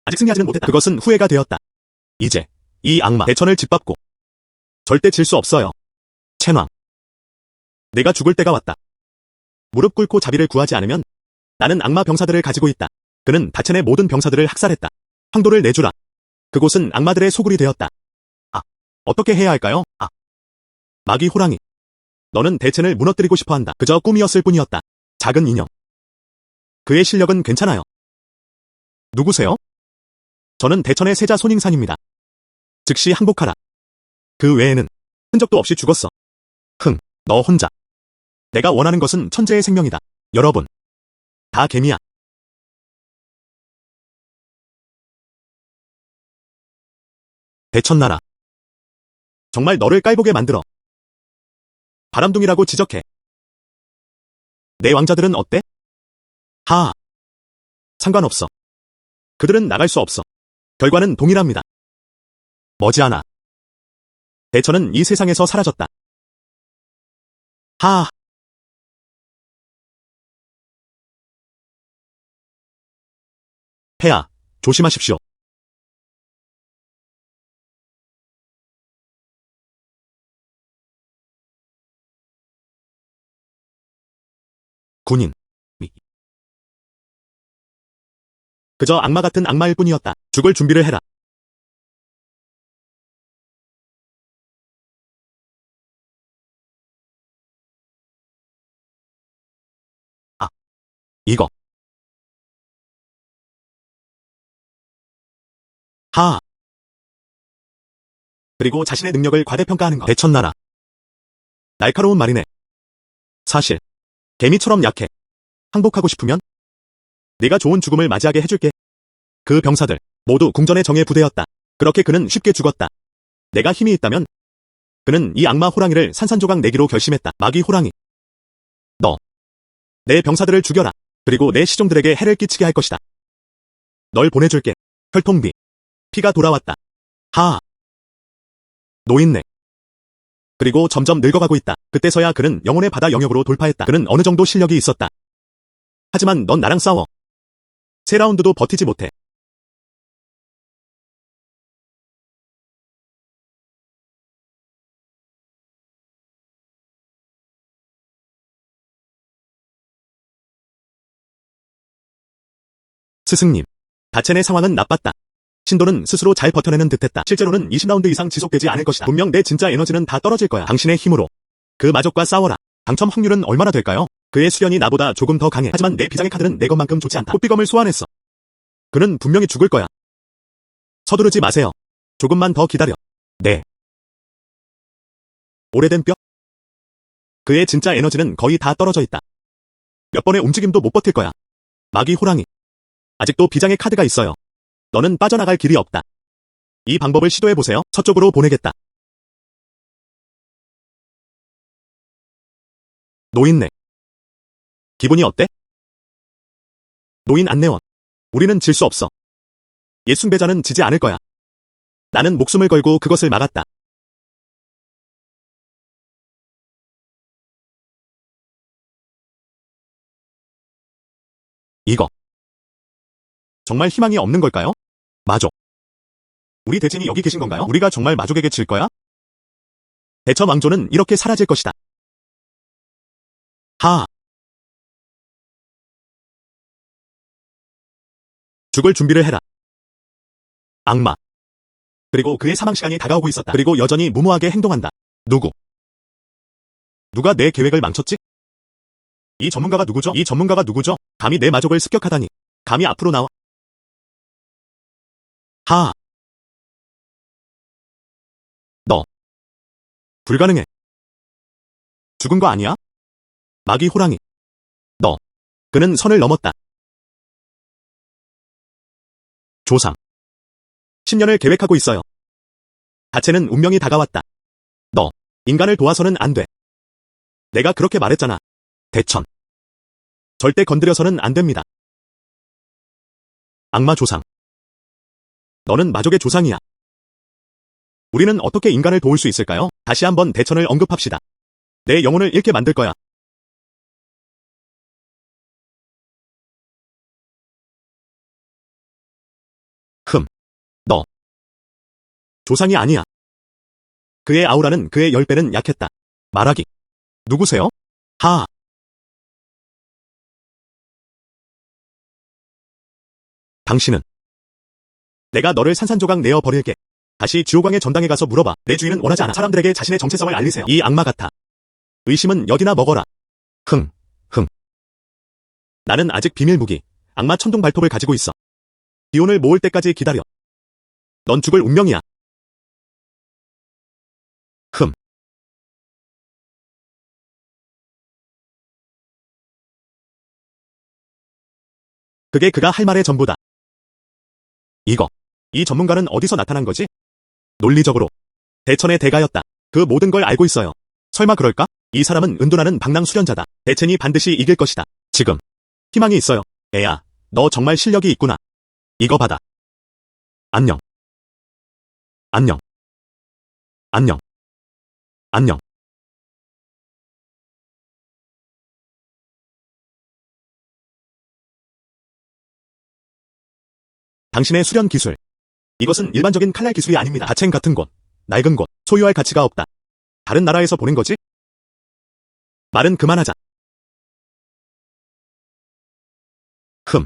아직 승리하지는 못했다. 그것은 후회가 되었다. 이제 이 악마 대천을 짓밟고 절대 질 수 없어요. 첸왕. 내가 죽을 때가 왔다. 무릎 꿇고 자비를 구하지 않으면 나는 악마 병사들을 가지고 있다. 그는 다첸의 모든 병사들을 학살했다. 황도를 내주라. 그곳은 악마들의 소굴이 되었다. 아, 어떻게 해야 할까요? 아. 마귀 호랑이. 너는 대첸을 무너뜨리고 싶어한다. 그저 꿈이었을 뿐이었다. 작은 인형. 그의 실력은 괜찮아요. 누구세요? 저는 대천의 세자 손잉산입니다. 즉시 항복하라. 그 외에는 흔적도 없이 죽었어. 너 혼자. 내가 원하는 것은 천재의 생명이다. 여러분, 다 개미야. 대천나라. 정말 너를 깔보게 만들어. 바람둥이라고 지적해. 내 왕자들은 어때? 하하. 상관없어. 그들은 나갈 수 없어. 결과는 동일합니다. 머지않아. 대천은 이 세상에서 사라졌다. 하하. 폐하, 조심하십시오. 군인. 그저 악마 같은 악마일 뿐이었다. 죽을 준비를 해라. 아, 이거. 하하. 그리고 자신의 능력을 과대평가하는 것. 대천나라. 날카로운 말이네. 사실, 개미처럼 약해. 항복하고 싶으면 네가 좋은 죽음을 맞이하게 해줄게. 그 병사들 모두 궁전의 정예 부대였다. 그렇게 그는 쉽게 죽었다. 내가 힘이 있다면 그는 이 악마 호랑이를 산산조각 내기로 결심했다. 마귀 호랑이. 너. 내 병사들을 죽여라. 그리고 내 시종들에게 해를 끼치게 할 것이다. 널 보내줄게. 혈통비. 피가 돌아왔다. 하하. 노인네. 그리고 점점 늙어가고 있다. 그때서야 그는 영혼의 바다 영역으로 돌파했다. 그는 어느 정도 실력이 있었다. 하지만 넌 나랑 싸워. 3라운드도 버티지 못해. 스승님. 다첸의 상황은 나빴다. 신도는 스스로 잘 버텨내는 듯했다. 실제로는 20라운드 이상 지속되지 않을 것이다. 분명 내 진짜 에너지는 다 떨어질 거야. 당신의 힘으로 그 마족과 싸워라. 당첨 확률은 얼마나 될까요? 그의 수련이 나보다 조금 더 강해. 하지만 내 비장의 카드는 내 것만큼 좋지 않다. 꽃비검을 소환했어. 그는 분명히 죽을 거야. 서두르지 마세요. 조금만 더 기다려. 네. 오래된 뼈? 그의 진짜 에너지는 거의 다 떨어져 있다. 몇 번의 움직임도 못 버틸 거야. 마귀 호랑이. 아직도 비장의 카드가 있어요. 너는 빠져나갈 길이 없다. 이 방법을 시도해보세요. 서쪽으로 보내겠다. 노인네. 기분이 어때? 노인 안내원. 우리는 질 수 없어. 옛 숭배자는 지지 않을 거야. 나는 목숨을 걸고 그것을 막았다. 이거. 정말 희망이 없는 걸까요? 마족. 우리 대진이 여기 계신 건가요? 우리가 정말 마족에게 질 거야? 대천 왕조는 이렇게 사라질 것이다. 하하. 죽을 준비를 해라. 악마. 그리고 그의 사망 시간이 다가오고 있었다. 그리고 여전히 무모하게 행동한다. 누가 내 계획을 망쳤지? 이 전문가가 누구죠? 이 전문가가 누구죠? 감히 내 마족을 습격하다니. 감히 앞으로 나와. 하하. 너. 불가능해. 죽은 거 아니야? 마귀 호랑이. 너. 그는 선을 넘었다. 조상. 10년을 계획하고 있어요. 다체는 운명이 다가왔다. 너. 인간을 도와서는 안 돼. 내가 그렇게 말했잖아. 대천. 절대 건드려서는 안 됩니다. 악마 조상. 너는 마족의 조상이야. 우리는 어떻게 인간을 도울 수 있을까요? 다시 한번 대천을 언급합시다. 내 영혼을 잃게 만들 거야. 너. 조상이 아니야. 그의 아우라는 그의 10배는 약했다. 말하기. 누구세요? 하하. 당신은. 내가 너를 산산조각 내어 버릴게. 다시 지호광의 전당에 가서 물어봐. 내 주인은 원하지 않아. 사람들에게 자신의 정체성을 알리세요. 이 악마 같아. 의심은 여기나 먹어라. 나는 아직 비밀 무기, 악마 천둥 발톱을 가지고 있어. 기운을 모을 때까지 기다려. 넌 죽을 운명이야. 흠. 그게 그가 할 말의 전부다. 이거. 이 전문가는 어디서 나타난 거지? 논리적으로. 대천의 대가였다. 그 모든 걸 알고 있어요. 설마 그럴까? 이 사람은 은둔하는 방랑수련자다. 대천이 반드시 이길 것이다. 지금. 희망이 있어요. 애야, 너 정말 실력이 있구나. 이거 받아. 안녕. 안녕. 안녕. 안녕. 당신의 수련 기술. 이것은 일반적인 칼날 기술이 아닙니다. 다챙 같은 곳, 낡은 곳, 소유할 가치가 없다. 다른 나라에서 보낸 거지? 말은 그만하자. 흠.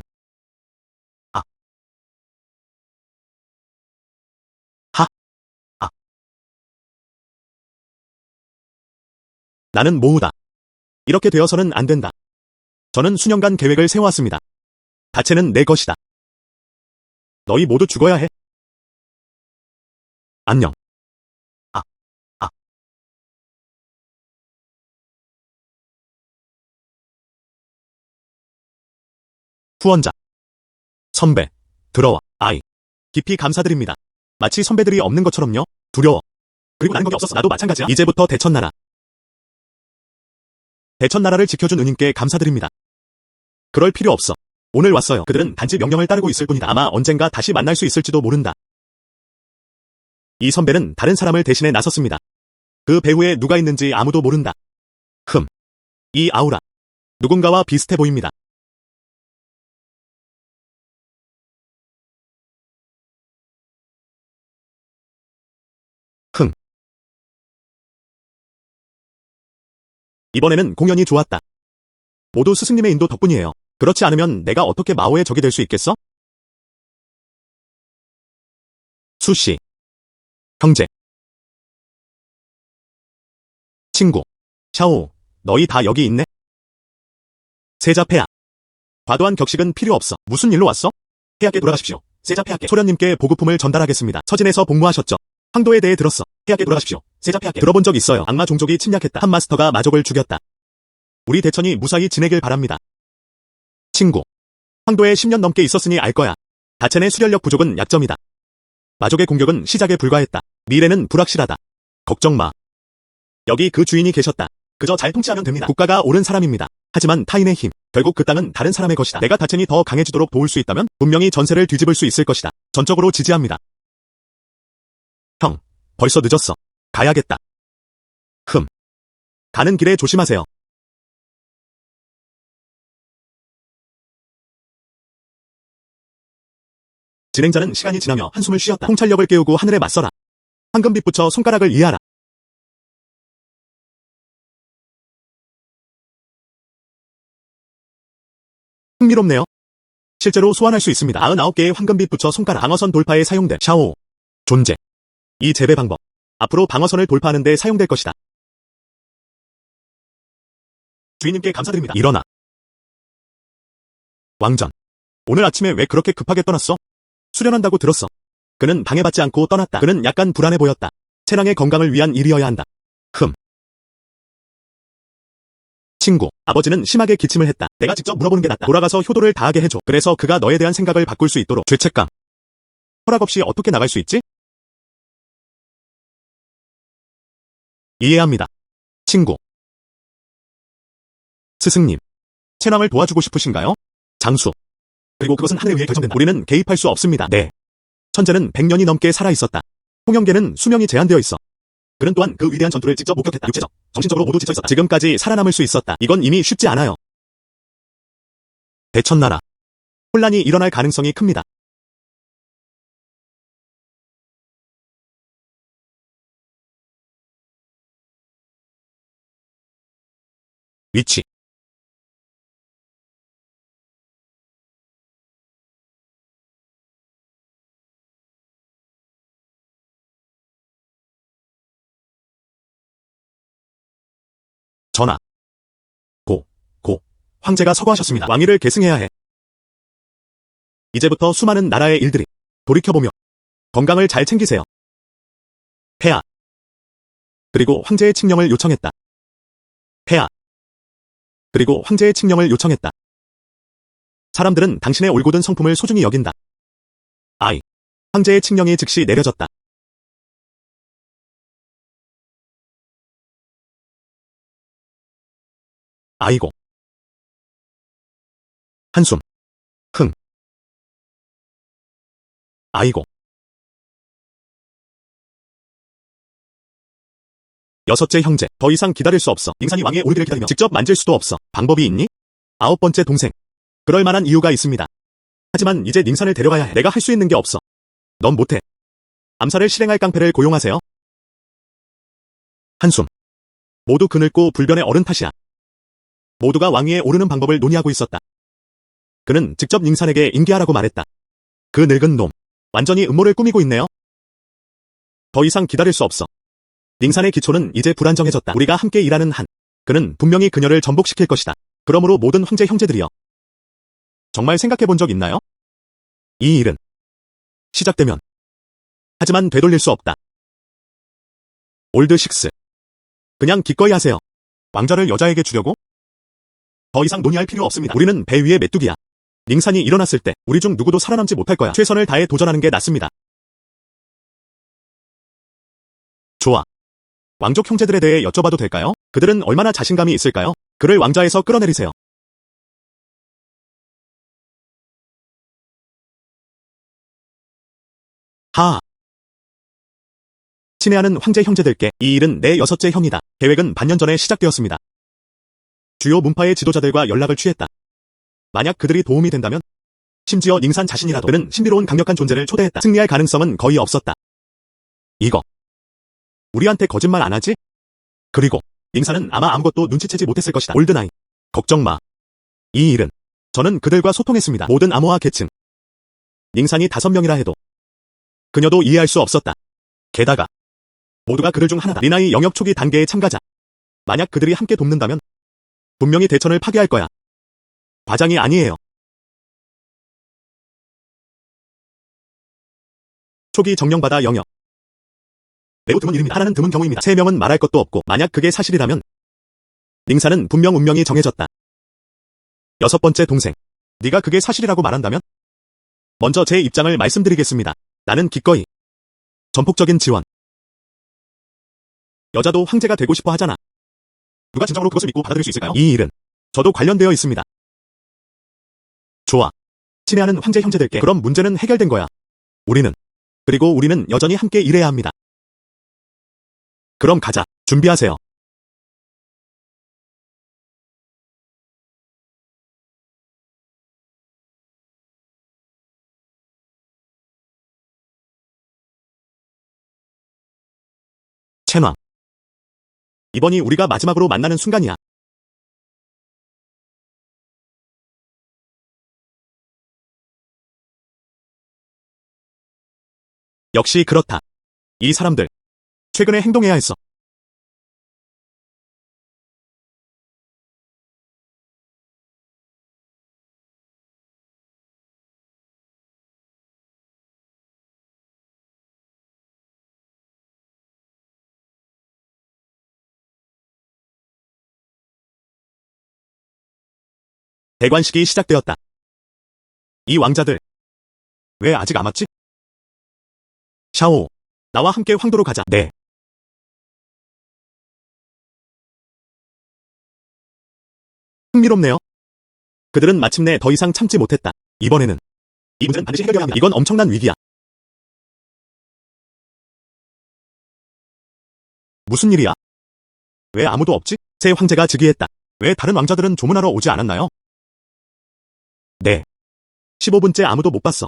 아. 하. 아. 나는 모우다. 이렇게 되어서는 안 된다. 저는 수년간 계획을 세워왔습니다. 다체는 내 것이다. 너희 모두 죽어야 해. 안녕. 아. 아. 후원자. 선배. 들어와. 아이. 깊이 감사드립니다. 마치 선배들이 없는 것처럼요. 두려워. 그리고 난 거기 없었어. 나도 마찬가지야. 이제부터 대천나라. 대천나라를 지켜준 은인께 감사드립니다. 그럴 필요 없어. 오늘 왔어요. 그들은 단지 명령을 따르고 있을 뿐이다. 아마 언젠가 다시 만날 수 있을지도 모른다. 이 선배는 다른 사람을 대신해 나섰습니다. 그 배후에 누가 있는지 아무도 모른다. 흠. 이 아우라. 누군가와 비슷해 보입니다. 흥. 이번에는 공연이 좋았다. 모두 스승님의 인도 덕분이에요. 그렇지 않으면 내가 어떻게 마오의 적이 될 수 있겠어? 수씨. 형제. 친구. 샤오. 너희 다 여기 있네? 세자폐하. 과도한 격식은 필요 없어. 무슨 일로 왔어? 폐하께 돌아가십시오. 세자폐하께. 소련님께 보급품을 전달하겠습니다. 서진에서 복무하셨죠? 황도에 대해 들었어. 폐하께 돌아가십시오. 세자폐하께. 들어본 적 있어요. 악마 종족이 침략했다. 한 마스터가 마족을 죽였다. 우리 대천이 무사히 지내길 바랍니다. 친구. 황도에 10년 넘게 있었으니 알 거야. 다첸의 수련력 부족은 약점이다. 마족의 공격은 시작에 불과했다. 미래는 불확실하다. 걱정 마. 여기 그 주인이 계셨다. 그저 잘 통치하면 됩니다. 국가가 옳은 사람입니다. 하지만 타인의 힘, 결국 그 땅은 다른 사람의 것이다. 내가 다첸이 더 강해지도록 도울 수 있다면 분명히 전세를 뒤집을 수 있을 것이다. 전적으로 지지합니다. 형, 벌써 늦었어. 가야겠다. 흠. 가는 길에 조심하세요. 진행자는 시간이 지나며 한숨을 쉬었다. 통찰력을 깨우고 하늘에 맞서라. 황금빛 붙여 손가락을 이해하라. 흥미롭네요. 실제로 소환할 수 있습니다. 99개의 황금빛 붙여 손가락. 방어선 돌파에 사용된 샤오. 존재. 이 재배 방법. 앞으로 방어선을 돌파하는 데 사용될 것이다. 주인님께 감사드립니다. 일어나. 왕전. 오늘 아침에 왜 그렇게 급하게 떠났어? 수련한다고 들었어. 그는 방해받지 않고 떠났다. 그는 약간 불안해 보였다. 채랑의 건강을 위한 일이어야 한다. 흠. 친구, 아버지는 심하게 기침을 했다. 내가 직접 물어보는 게 낫다. 돌아가서 효도를 다하게 해줘. 그래서 그가 너에 대한 생각을 바꿀 수 있도록. 죄책감. 허락 없이 어떻게 나갈 수 있지? 이해합니다. 친구. 스승님. 채랑을 도와주고 싶으신가요? 장수. 그리고 그것은 하늘 위에 결정된다. 우리는 개입할 수 없습니다. 네. 천재는 100년이 넘게 살아있었다. 홍영계는 수명이 제한되어 있어. 그는 또한 그 위대한 전투를 직접 목격했다. 육체적, 정신적으로 모두 지쳐있었다. 지금까지 살아남을 수 있었다. 이건 이미 쉽지 않아요. 대천나라. 혼란이 일어날 가능성이 큽니다. 위치. 전하. 고. 황제가 서거하셨습니다. 왕위를 계승해야 해. 이제부터 수많은 나라의 일들이 돌이켜보며 건강을 잘 챙기세요. 폐하. 그리고 황제의 칙령을 요청했다. 폐하. 그리고 황제의 칙령을 요청했다. 사람들은 당신의 올곧은 성품을 소중히 여긴다. 아이. 황제의 칙령이 즉시 내려졌다. 아이고. 한숨. 흥. 아이고. 여섯째 형제. 더 이상 기다릴 수 없어. 닝산이 왕의 오르기를 기다리며 직접 만질 수도 없어. 방법이 있니? 아홉 번째 동생. 그럴 만한 이유가 있습니다. 하지만 이제 닝산을 데려가야 해. 내가 할 수 있는 게 없어. 넌 못해. 암살을 실행할 깡패를 고용하세요. 한숨. 모두 그늙고 불변의 어른 탓이야. 모두가 왕위에 오르는 방법을 논의하고 있었다. 그는 직접 닝산에게 인계하라고 말했다. 그 늙은 놈. 완전히 음모를 꾸미고 있네요. 더 이상 기다릴 수 없어. 닝산의 기초는 이제 불안정해졌다. 우리가 함께 일하는 한, 그는 분명히 그녀를 전복시킬 것이다. 그러므로 모든 황제 형제들이여. 정말 생각해 본 적 있나요? 이 일은 시작되면 하지만 되돌릴 수 없다. 올드 식스. 그냥 기꺼이 하세요. 왕좌를 여자에게 주려고? 더 이상 논의할 필요 없습니다. 우리는 배 위의 메뚜기야. 닝산이 일어났을 때 우리 중 누구도 살아남지 못할 거야. 최선을 다해 도전하는 게 낫습니다. 좋아. 왕족 형제들에 대해 여쭤봐도 될까요? 그들은 얼마나 자신감이 있을까요? 그를 왕좌에서 끌어내리세요. 하하. 친애하는 황제 형제들께 이 일은 내 여섯째 형이다. 계획은 반년 전에 시작되었습니다. 주요 문파의 지도자들과 연락을 취했다. 만약 그들이 도움이 된다면 심지어 닝산 자신이라도 그는 신비로운 강력한 존재를 초대했다. 승리할 가능성은 거의 없었다. 이거 우리한테 거짓말 안 하지? 그리고 닝산은 아마 아무것도 눈치채지 못했을 것이다. 올드나이. 걱정 마. 이 일은 저는 그들과 소통했습니다. 모든 암호화 계층. 닝산이 5명이라 해도 그녀도 이해할 수 없었다. 게다가 모두가 그들 중 하나다. 리나이 영역 초기 단계의 참가자. 만약 그들이 함께 돕는다면 분명히 대천을 파괴할 거야. 과장이 아니에요. 초기 정령바다 영역. 매우 드문 일입니다. 하나는 드문 경우입니다. 3명은 말할 것도 없고 만약 그게 사실이라면 닝산은 분명 운명이 정해졌다. 여섯 번째 동생. 네가 그게 사실이라고 말한다면? 먼저 제 입장을 말씀드리겠습니다. 나는 기꺼이 전폭적인 지원. 여자도 황제가 되고 싶어 하잖아. 누가 진정으로 그것을 믿고 받아들일 수 있을까요? 이 일은 저도 관련되어 있습니다. 좋아. 친애하는 황제 형제들께 그럼 문제는 해결된 거야. 그리고 우리는 여전히 함께 일해야 합니다. 그럼 가자. 준비하세요. 첸왕. 이번이 우리가 마지막으로 만나는 순간이야. 역시 그렇다. 이 사람들. 최근에 행동해야 했어. 대관식이 시작되었다. 이 왕자들. 왜 아직 안 왔지? 샤오. 나와 함께 황도로 가자. 네. 흥미롭네요. 그들은 마침내 더 이상 참지 못했다. 이번에는 이 문제는 반드시 해결해야 합니다. 이건 엄청난 위기야. 무슨 일이야? 왜 아무도 없지? 새 황제가 즉위했다. 왜 다른 왕자들은 조문하러 오지 않았나요? 네. 15분째 아무도 못 봤어.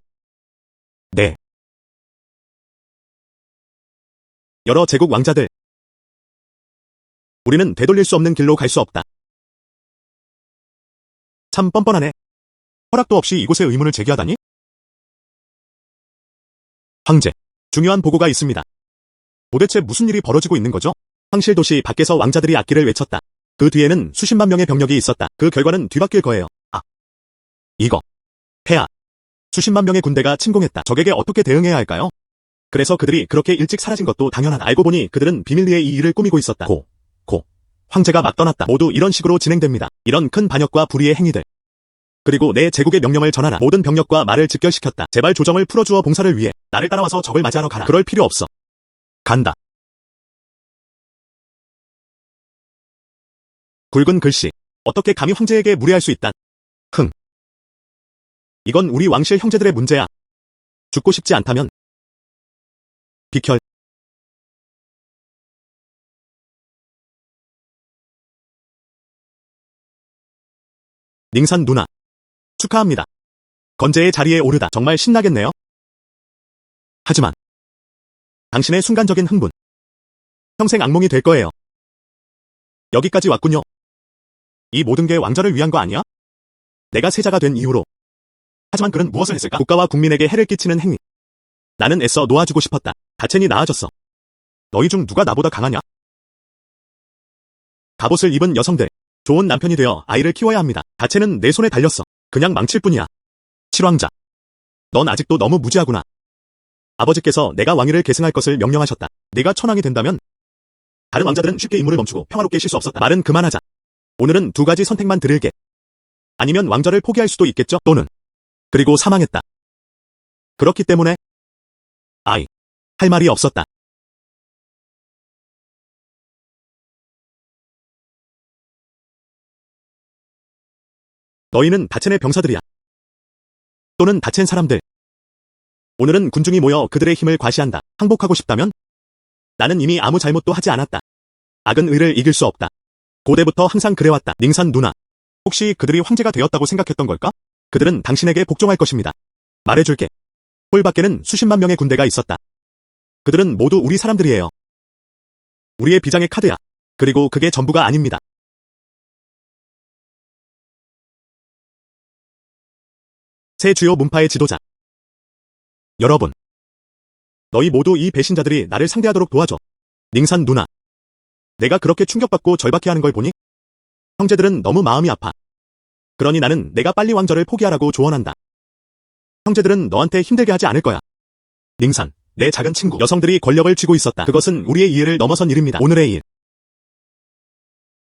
네. 여러 제국 왕자들. 우리는 되돌릴 수 없는 길로 갈 수 없다. 참 뻔뻔하네. 허락도 없이 이곳에 의문을 제기하다니? 황제. 중요한 보고가 있습니다. 도대체 무슨 일이 벌어지고 있는 거죠? 황실도시 밖에서 왕자들이 악기를 외쳤다. 그 뒤에는 수십만 명의 병력이 있었다. 그 결과는 뒤바뀔 거예요. 아, 이거. 폐하. 수십만 명의 군대가 침공했다. 적에게 어떻게 대응해야 할까요? 그래서 그들이 그렇게 일찍 사라진 것도 당연하다. 알고 보니 그들은 비밀리에 이 일을 꾸미고 있었다. 황제가 막 떠났다. 모두 이런 식으로 진행됩니다. 이런 큰 반역과 불의의 행위들. 그리고 내 제국의 명령을 전하라. 모든 병력과 말을 직결시켰다. 제발 조정을 풀어주어 봉사를 위해 나를 따라와서 적을 맞이하러 가라. 그럴 필요 없어. 간다. 굵은 글씨. 어떻게 감히 황제에게 무례할 수 있단. 흥. 이건 우리 왕실 형제들의 문제야. 죽고 싶지 않다면 비켜. 닝산 누나. 축하합니다. 건재의 자리에 오르다. 정말 신나겠네요. 하지만 당신의 순간적인 흥분. 평생 악몽이 될 거예요. 여기까지 왔군요. 이 모든 게 왕자를 위한 거 아니야? 내가 세자가 된 이후로. 하지만 그는 무엇을 했을까? 국가와 국민에게 해를 끼치는 행위. 나는 애써 놓아주고 싶었다. 다첸이 나아졌어. 너희 중 누가 나보다 강하냐? 갑옷을 입은 여성들. 좋은 남편이 되어 아이를 키워야 합니다. 다첸은 내 손에 달렸어. 그냥 망칠 뿐이야. 칠왕자. 넌 아직도 너무 무지하구나. 아버지께서 내가 왕위를 계승할 것을 명령하셨다. 네가 천왕이 된다면 다른 왕자들은 쉽게 임무를 멈추고 평화롭게 쉴 수 없었다. 말은 그만하자. 오늘은 두 가지 선택만 드릴게. 아니면 왕좌를 포기할 수도 있겠죠? 또는 그리고 사망했다. 그렇기 때문에 할 말이 없었다. 너희는 다첸의 병사들이야. 또는 다첸 사람들. 오늘은 군중이 모여 그들의 힘을 과시한다. 항복하고 싶다면? 나는 이미 아무 잘못도 하지 않았다. 악은 의를 이길 수 없다. 고대부터 항상 그래왔다. 닝산 누나. 혹시 그들이 황제가 되었다고 생각했던 걸까? 그들은 당신에게 복종할 것입니다. 말해줄게. 홀 밖에는 수십만 명의 군대가 있었다. 그들은 모두 우리 사람들이에요. 우리의 비장의 카드야. 그리고 그게 전부가 아닙니다. 새 주요 문파의 지도자. 여러분. 너희 모두 이 배신자들이 나를 상대하도록 도와줘. 닝산 누나. 내가 그렇게 충격받고 절박해하는 걸 보니 형제들은 너무 마음이 아파. 그러니 나는 내가 빨리 왕좌를 포기하라고 조언한다. 형제들은 너한테 힘들게 하지 않을 거야. 닝산, 내 작은 친구. 여성들이 권력을 쥐고 있었다. 그것은 우리의 이해를 넘어선 일입니다. 오늘의 일.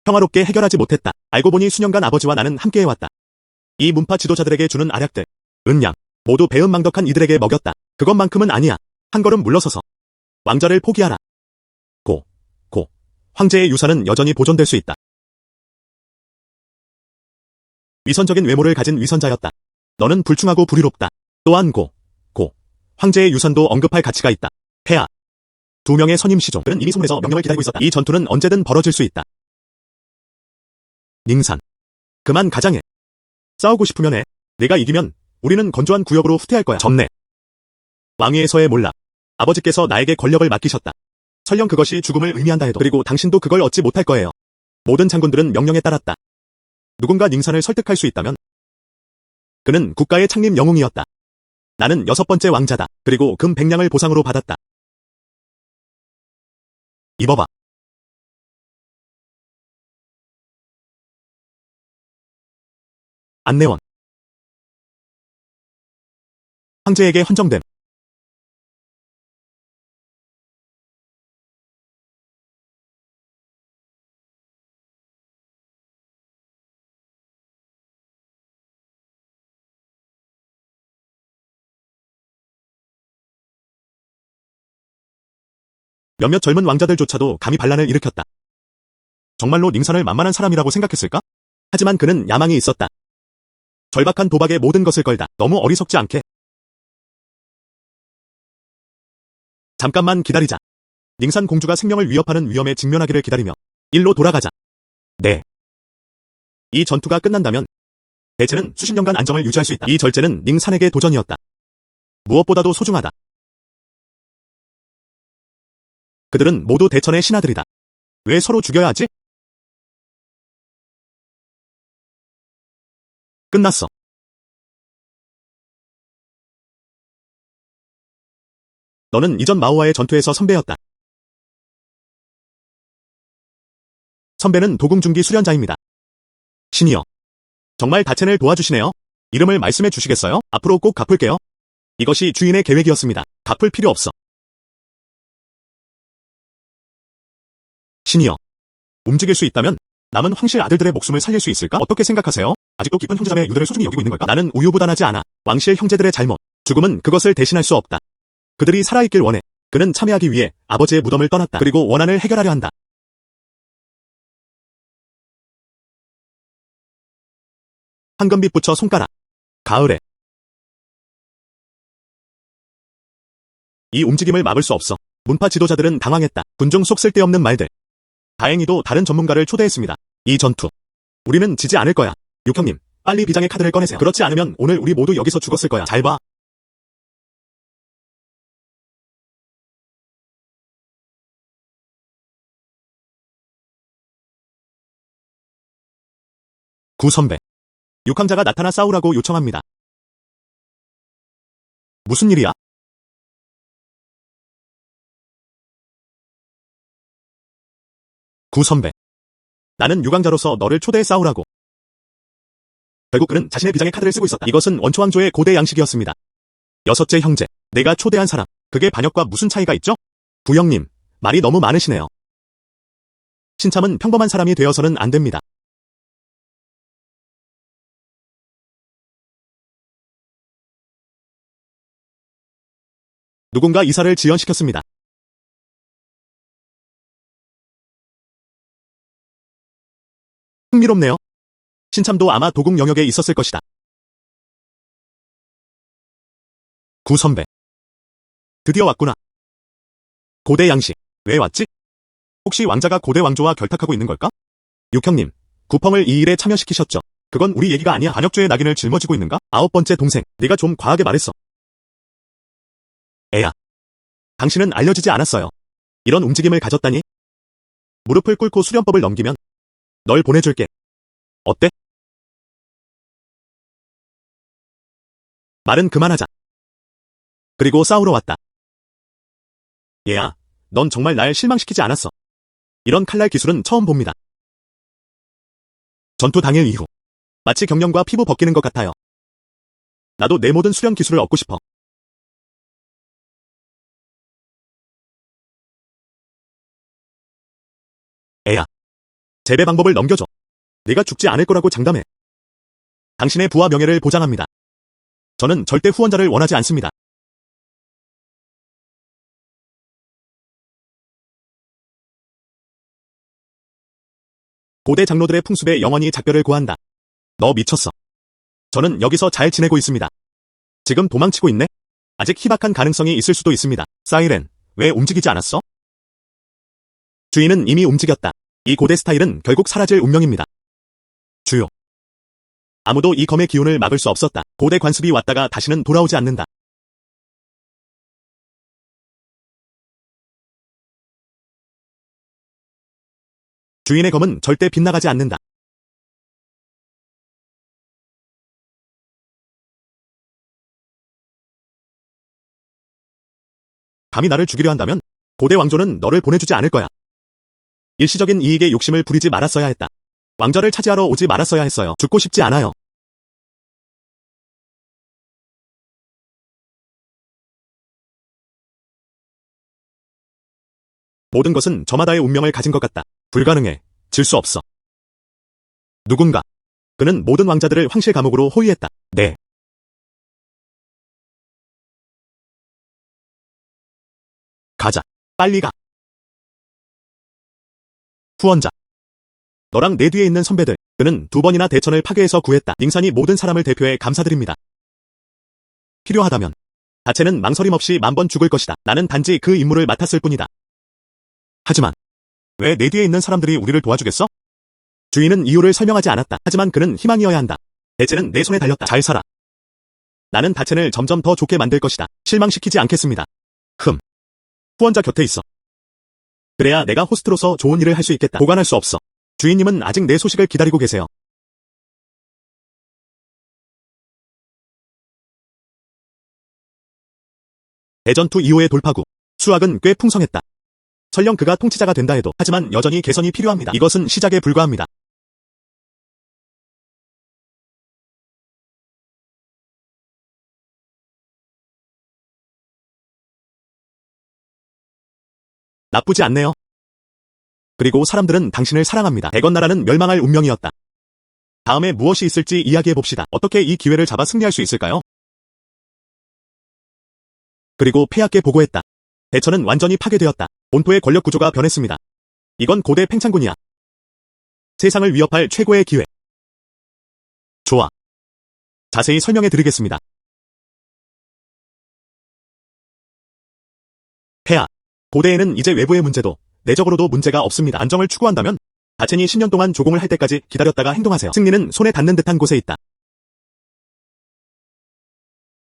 평화롭게 해결하지 못했다. 알고 보니 수년간 아버지와 나는 함께해왔다. 이 문파 지도자들에게 주는 알약들, 은양, 모두 배은망덕한 이들에게 먹였다. 그것만큼은 아니야. 한 걸음 물러서서 왕좌를 포기하라. 황제의 유산은 여전히 보존될 수 있다. 위선적인 외모를 가진 위선자였다. 너는 불충하고 불의롭다. 또한 황제의 유산도 언급할 가치가 있다. 폐하. 두 명의 선임 시종들은 이미 소문에서 명령을 기다리고 있었다. 이 전투는 언제든 벌어질 수 있다. 닝산. 그만 가장해. 싸우고 싶으면 해. 내가 이기면 우리는 건조한 구역으로 후퇴할 거야. 전내. 왕위에서의 몰락. 아버지께서 나에게 권력을 맡기셨다. 설령 그것이 죽음을 의미한다 해도. 그리고 당신도 그걸 얻지 못할 거예요. 모든 장군들은 명령에 따랐다. 누군가 닝산을 설득할 수 있다면 그는 국가의 창립 영웅이었다. 나는 6번째 왕자다. 그리고 금 100냥을 보상으로 받았다. 입어봐. 안내원. 황제에게 헌정됨. 몇몇 젊은 왕자들조차도 감히 반란을 일으켰다. 정말로 닝산을 만만한 사람이라고 생각했을까? 하지만 그는 야망이 있었다. 절박한 도박에 모든 것을 걸다. 너무 어리석지 않게. 잠깐만 기다리자. 닝산 공주가 생명을 위협하는 위험에 직면하기를 기다리며 일로 돌아가자. 네. 이 전투가 끝난다면 대체는 수십 년간 안정을 유지할 수 있다. 이 절제는 닝산에게 도전이었다. 무엇보다도 소중하다. 그들은 모두 대천의 신하들이다. 왜 서로 죽여야 하지? 끝났어. 너는 이전 마오와의 전투에서 선배였다. 선배는 도궁중기 수련자입니다. 신이여. 정말 다첸을 도와주시네요. 이름을 말씀해 주시겠어요? 앞으로 꼭 갚을게요. 이것이 주인의 계획이었습니다. 갚을 필요 없어. 신이여. 움직일 수 있다면 남은 황실 아들들의 목숨을 살릴 수 있을까? 어떻게 생각하세요? 아직도 깊은 형제자매 유대를 소중히 여기고 있는 걸까? 나는 우유부단하지 않아. 왕실 형제들의 잘못, 죽음은 그것을 대신할 수 없다. 그들이 살아있길 원해. 그는 참여하기 위해 아버지의 무덤을 떠났다. 그리고 원한을 해결하려 한다. 황금빛 붙여 손가락. 가을에. 이 움직임을 막을 수 없어. 문파 지도자들은 당황했다. 군중 속 쓸데없는 말들. 다행히도 다른 전문가를 초대했습니다. 이 전투. 우리는 지지 않을 거야. 육형님, 빨리 비장의 카드를 꺼내세요. 그렇지 않으면 오늘 우리 모두 여기서 죽었을 거야. 잘 봐. 구선배. 육황자가 나타나 싸우라고 요청합니다. 무슨 일이야? 구선배. 나는 유광자로서 너를 초대해 싸우라고. 결국 그는 자신의 비장의 카드를 쓰고 있었다. 이것은 원초왕조의 고대 양식이었습니다. 여섯째 형제, 내가 초대한 사람, 그게 반역과 무슨 차이가 있죠? 부형님, 말이 너무 많으시네요. 신참은 평범한 사람이 되어서는 안 됩니다. 누군가 이사를 지연시켰습니다. 흥미롭네요. 신참도 아마 도궁 영역에 있었을 것이다. 구선배. 드디어 왔구나. 고대 양식, 왜 왔지? 혹시 왕자가 고대 왕조와 결탁하고 있는 걸까? 육형님, 구펑을 이 일에 참여시키셨죠. 그건 우리 얘기가 아니야. 반역죄의 낙인을 짊어지고 있는가? 아홉 번째 동생, 네가 좀 과하게 말했어. 애야. 당신은 알려지지 않았어요. 이런 움직임을 가졌다니? 무릎을 꿇고 수련법을 넘기면 널 보내줄게. 어때? 말은 그만하자. 그리고 싸우러 왔다. 얘야, 넌 정말 날 실망시키지 않았어. 이런 칼날 기술은 처음 봅니다. 전투 당일 이후 마치 경련과 피부 벗기는 것 같아요. 나도 내 모든 수련 기술을 얻고 싶어. 애야, 재배 방법을 넘겨줘. 네가 죽지 않을 거라고 장담해. 당신의 부와 명예를 보장합니다. 저는 절대 후원자를 원하지 않습니다. 고대 장로들의 풍습에 영원히 작별을 구한다. 너 미쳤어. 저는 여기서 잘 지내고 있습니다. 지금 도망치고 있네? 아직 희박한 가능성이 있을 수도 있습니다. 사이렌, 왜 움직이지 않았어? 주인은 이미 움직였다. 이 고대 스타일은 결국 사라질 운명입니다. 주요. 아무도 이 검의 기운을 막을 수 없었다. 고대 관습이 왔다가 다시는 돌아오지 않는다. 주인의 검은 절대 빗나가지 않는다. 감히 나를 죽이려 한다면 고대 왕조는 너를 보내주지 않을 거야. 일시적인 이익에 욕심을 부리지 말았어야 했다. 왕좌를 차지하러 오지 말았어야 했어요. 죽고 싶지 않아요. 모든 것은 저마다의 운명을 가진 것 같다. 불가능해. 질 수 없어. 누군가. 그는 모든 왕자들을 황실 감옥으로 호위했다. 네. 가자. 빨리 가. 후원자. 너랑 내 뒤에 있는 선배들. 그는 두 번이나 대천을 파괴해서 구했다. 닝산이 모든 사람을 대표해 감사드립니다. 필요하다면 다체는 망설임 없이 10,000번 죽을 것이다. 나는 단지 그 임무를 맡았을 뿐이다. 하지만 왜 내 뒤에 있는 사람들이 우리를 도와주겠어? 주인은 이유를 설명하지 않았다. 하지만 그는 희망이어야 한다. 대체는 내 손에 달렸다. 잘 살아. 나는 다첸을 점점 더 좋게 만들 것이다. 실망시키지 않겠습니다. 후원자 곁에 있어. 그래야 내가 호스트로서 좋은 일을 할 수 있겠다. 보관할 수 없어. 주인님은 아직 내 소식을 기다리고 계세요. 대전투 이후의 돌파구. 수확은 꽤 풍성했다. 설령 그가 통치자가 된다 해도 하지만 여전히 개선이 필요합니다. 이것은 시작에 불과합니다. 나쁘지 않네요. 그리고 사람들은 당신을 사랑합니다. 대건나라는 멸망할 운명이었다. 다음에 무엇이 있을지 이야기해봅시다. 어떻게 이 기회를 잡아 승리할 수 있을까요? 그리고 폐하께 보고했다. 대처는 완전히 파괴되었다. 본토의 권력 구조가 변했습니다. 이건 고대 팽창군이야. 세상을 위협할 최고의 기회. 좋아. 자세히 설명해 드리겠습니다. 폐하. 고대에는 이제 외부의 문제도 내적으로도 문제가 없습니다. 안정을 추구한다면 다첸이 10년 동안 조공을 할 때까지 기다렸다가 행동하세요. 승리는 손에 닿는 듯한 곳에 있다.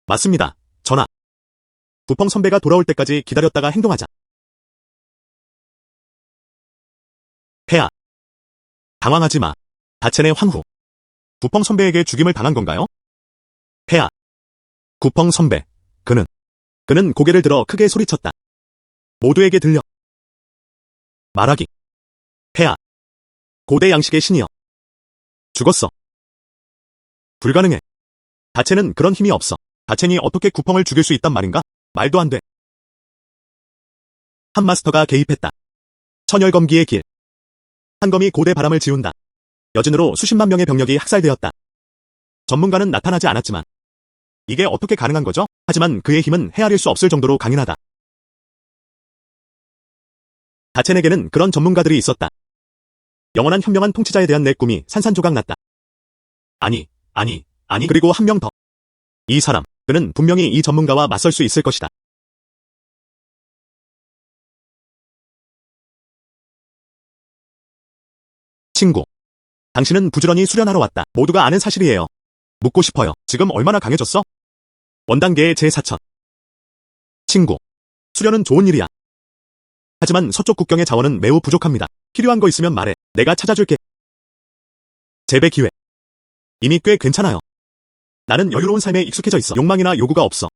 맞습니다. 전하. 부펑 선배가 돌아올 때까지 기다렸다가 행동하자. 폐하. 당황하지 마. 다첸의 황후. 부펑 선배에게 죽임을 당한 건가요? 폐하. 구펑 선배. 그는 고개를 들어 크게 소리쳤다. 모두에게 들려. 말하기. 폐하. 고대 양식의 신이여. 죽었어. 불가능해. 다첸은 그런 힘이 없어. 다첸이 어떻게 구펑을 죽일 수 있단 말인가? 말도 안 돼. 한 마스터가 개입했다. 천열검기의 길. 한 검이 고대 바람을 지운다. 여진으로 수십만 명의 병력이 학살되었다. 전문가는 나타나지 않았지만 이게 어떻게 가능한 거죠? 하지만 그의 힘은 헤아릴 수 없을 정도로 강인하다. 다첸에게는 그런 전문가들이 있었다. 영원한 현명한 통치자에 대한 내 꿈이 산산조각 났다. 아니, 그리고 한 명 더. 이 사람, 그는 분명히 이 전문가와 맞설 수 있을 것이다. 친구. 당신은 부지런히 수련하러 왔다. 모두가 아는 사실이에요. 묻고 싶어요. 지금 얼마나 강해졌어? 원단계의 제4천. 친구. 수련은 좋은 일이야. 하지만 서쪽 국경의 자원은 매우 부족합니다. 필요한 거 있으면 말해. 내가 찾아줄게. 재배 기회. 이미 꽤 괜찮아요. 나는 여유로운 삶에 익숙해져 있어. 욕망이나 요구가 없어.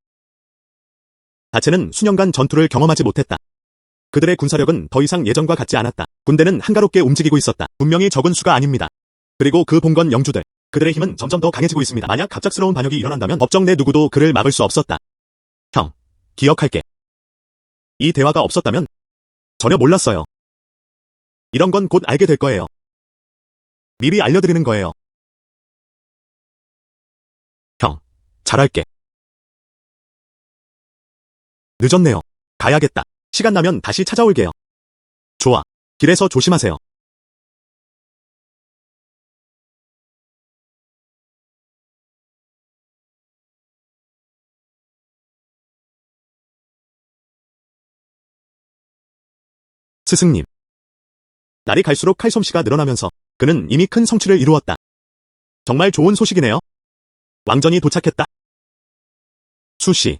다체는 수년간 전투를 경험하지 못했다. 그들의 군사력은 더 이상 예전과 같지 않았다. 군대는 한가롭게 움직이고 있었다. 분명히 적은 수가 아닙니다. 그리고 그 봉건 영주들. 그들의 힘은 점점 더 강해지고 있습니다. 만약 갑작스러운 반역이 일어난다면 법정 내 누구도 그를 막을 수 없었다. 형, 기억할게. 이 대화가 없었다면 전혀 몰랐어요. 이런 건 곧 알게 될 거예요. 미리 알려드리는 거예요. 형, 잘할게. 늦었네요. 가야겠다. 시간 나면 다시 찾아올게요. 좋아. 길에서 조심하세요. 스승님. 날이 갈수록 칼솜씨가 늘어나면서 그는 이미 큰 성취를 이루었다. 정말 좋은 소식이네요. 왕전이 도착했다. 수씨,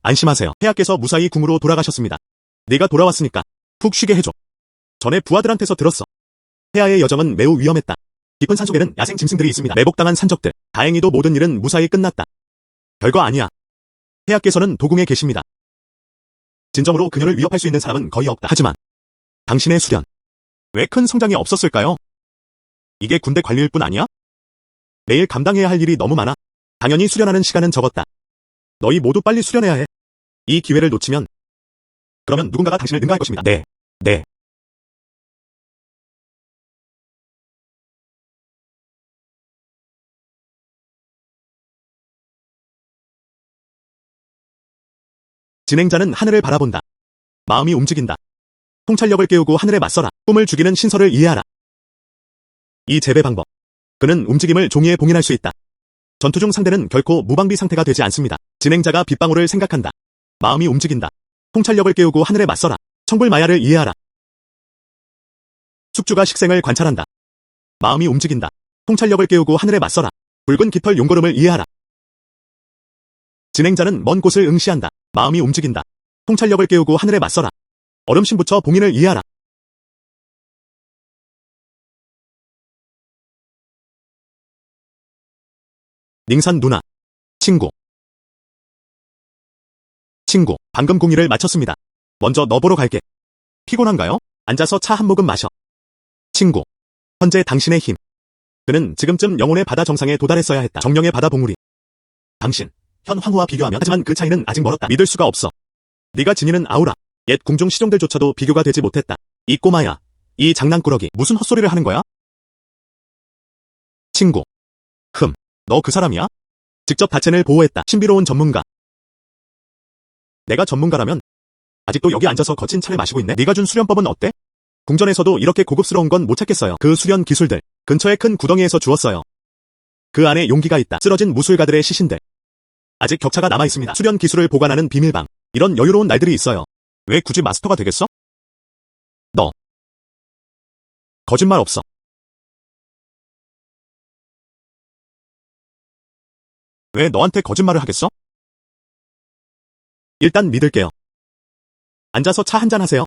안심하세요. 폐하께서 무사히 궁으로 돌아가셨습니다. 네가 돌아왔으니까 푹 쉬게 해줘. 전에 부하들한테서 들었어. 폐하의 여정은 매우 위험했다. 깊은 산속에는 야생 짐승들이 있습니다. 매복당한 산적들. 다행히도 모든 일은 무사히 끝났다. 별거 아니야. 폐하께서는 도궁에 계십니다. 진정으로 그녀를 위협할 수 있는 사람은 거의 없다. 하지만 당신의 수련. 왜 큰 성장이 없었을까요? 이게 군대 관리일 뿐 아니야? 매일 감당해야 할 일이 너무 많아. 당연히 수련하는 시간은 적었다. 너희 모두 빨리 수련해야 해. 이 기회를 놓치면 그러면 누군가가 당신을 능가할 것입니다. 네. 진행자는 하늘을 바라본다. 마음이 움직인다. 통찰력을 깨우고 하늘에 맞서라. 꿈을 죽이는 신설을 이해하라. 이 재배 방법. 그는 움직임을 종이에 봉인할 수 있다. 전투 중 상대는 결코 무방비 상태가 되지 않습니다. 진행자가 빗방울을 생각한다. 마음이 움직인다. 통찰력을 깨우고 하늘에 맞서라. 청불마야를 이해하라. 숙주가 식생을 관찰한다. 마음이 움직인다. 통찰력을 깨우고 하늘에 맞서라. 붉은 깃털 용걸음을 이해하라. 진행자는 먼 곳을 응시한다. 마음이 움직인다. 통찰력을 깨우고 하늘에 맞서라. 얼음신부처 봉인을 이해하라. 닝산 누나. 친구, 방금 공의를 마쳤습니다. 먼저 너 보러 갈게. 피곤한가요? 앉아서 차 한 모금 마셔. 친구. 현재 당신의 힘. 그는 지금쯤 영혼의 바다 정상에 도달했어야 했다. 정령의 바다 봉우리. 당신. 현 황후와 비교하면 하지만 그 차이는 아직 멀었다. 믿을 수가 없어. 네가 지니는 아우라. 옛 궁중 시종들조차도 비교가 되지 못했다. 이 꼬마야. 이 장난꾸러기. 무슨 헛소리를 하는 거야? 친구. 너 그 사람이야? 직접 다첸을 보호했다. 신비로운 전문가. 내가 전문가라면 아직도 여기 앉아서 거친 차를 마시고 있네. 네가 준 수련법은 어때? 궁전에서도 이렇게 고급스러운 건 못 찾겠어요. 그 수련 기술들. 근처의 큰 구덩이에서 주웠어요. 그 안에 용기가 있다. 쓰러진 무술가들의 시신들. 아직 격차가 남아있습니다. 수련 기술을 보관하는 비밀방. 이런 여유로운 날들이 있어요. 왜 굳이 마스터가 되겠어? 너. 거짓말 없어. 왜 너한테 거짓말을 하겠어? 일단 믿을게요. 앉아서 차 한잔 하세요.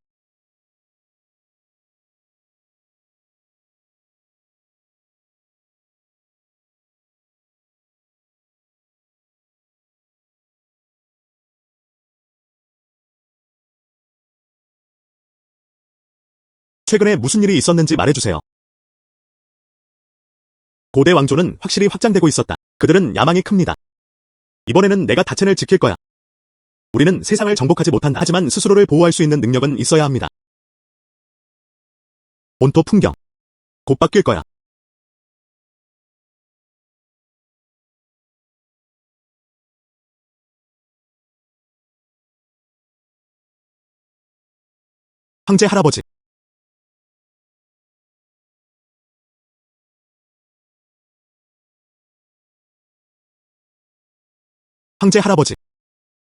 최근에 무슨 일이 있었는지 말해주세요. 고대 왕조는 확실히 확장되고 있었다. 그들은 야망이 큽니다. 이번에는 내가 다첸을 지킬 거야. 우리는 세상을 정복하지 못한다. 하지만 스스로를 보호할 수 있는 능력은 있어야 합니다. 온토 풍경. 곧 바뀔 거야. 황제 할아버지. 황제 할아버지.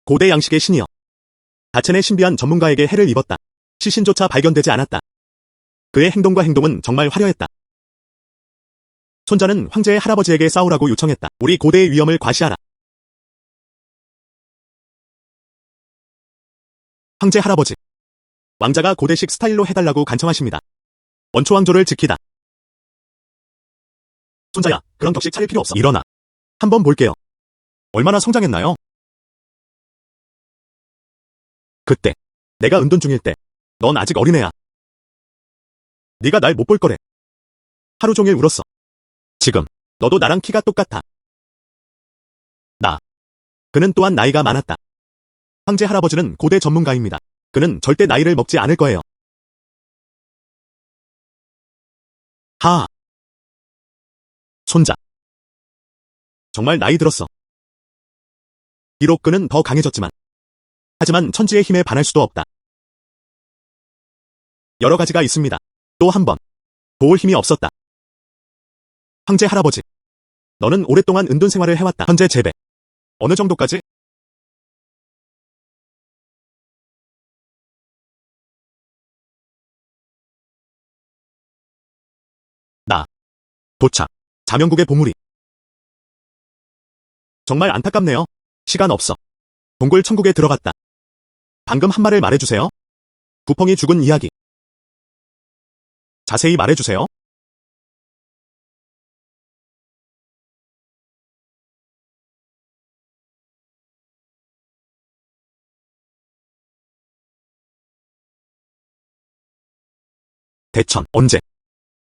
고대 양식의 신이여. 다첸의 신비한 전문가에게 해를 입었다. 시신조차 발견되지 않았다. 그의 행동과 행동은 정말 화려했다. 손자는 황제의 할아버지에게 싸우라고 요청했다. 우리 고대의 위험을 과시하라. 황제 할아버지. 왕자가 고대식 스타일로 해달라고 간청하십니다. 원초왕조를 지키다. 손자야, 그런 격식 차릴 필요 없어. 일어나. 한번 볼게요. 얼마나 성장했나요? 그때. 내가 은둔 중일 때. 넌 아직 어린애야. 네가 날 못 볼 거래. 하루 종일 울었어. 지금. 너도 나랑 키가 똑같아. 그는 또한 나이가 많았다. 황제 할아버지는 고대 전문가입니다. 그는 절대 나이를 먹지 않을 거예요. 하하. 손자. 정말 나이 들었어. 비록 그는 더 강해졌지만. 하지만 천지의 힘에 반할 수도 없다. 여러 가지가 있습니다. 또 한 번. 도울 힘이 없었다. 황제 할아버지. 너는 오랫동안 은둔 생활을 해왔다. 현재 재배. 어느 정도까지? 도착. 자명국의 보물이. 정말 안타깝네요. 시간 없어. 동굴 천국에 들어갔다. 방금 한 말을 말해주세요. 구펑이 죽은 이야기. 자세히 말해주세요. 대천, 언제?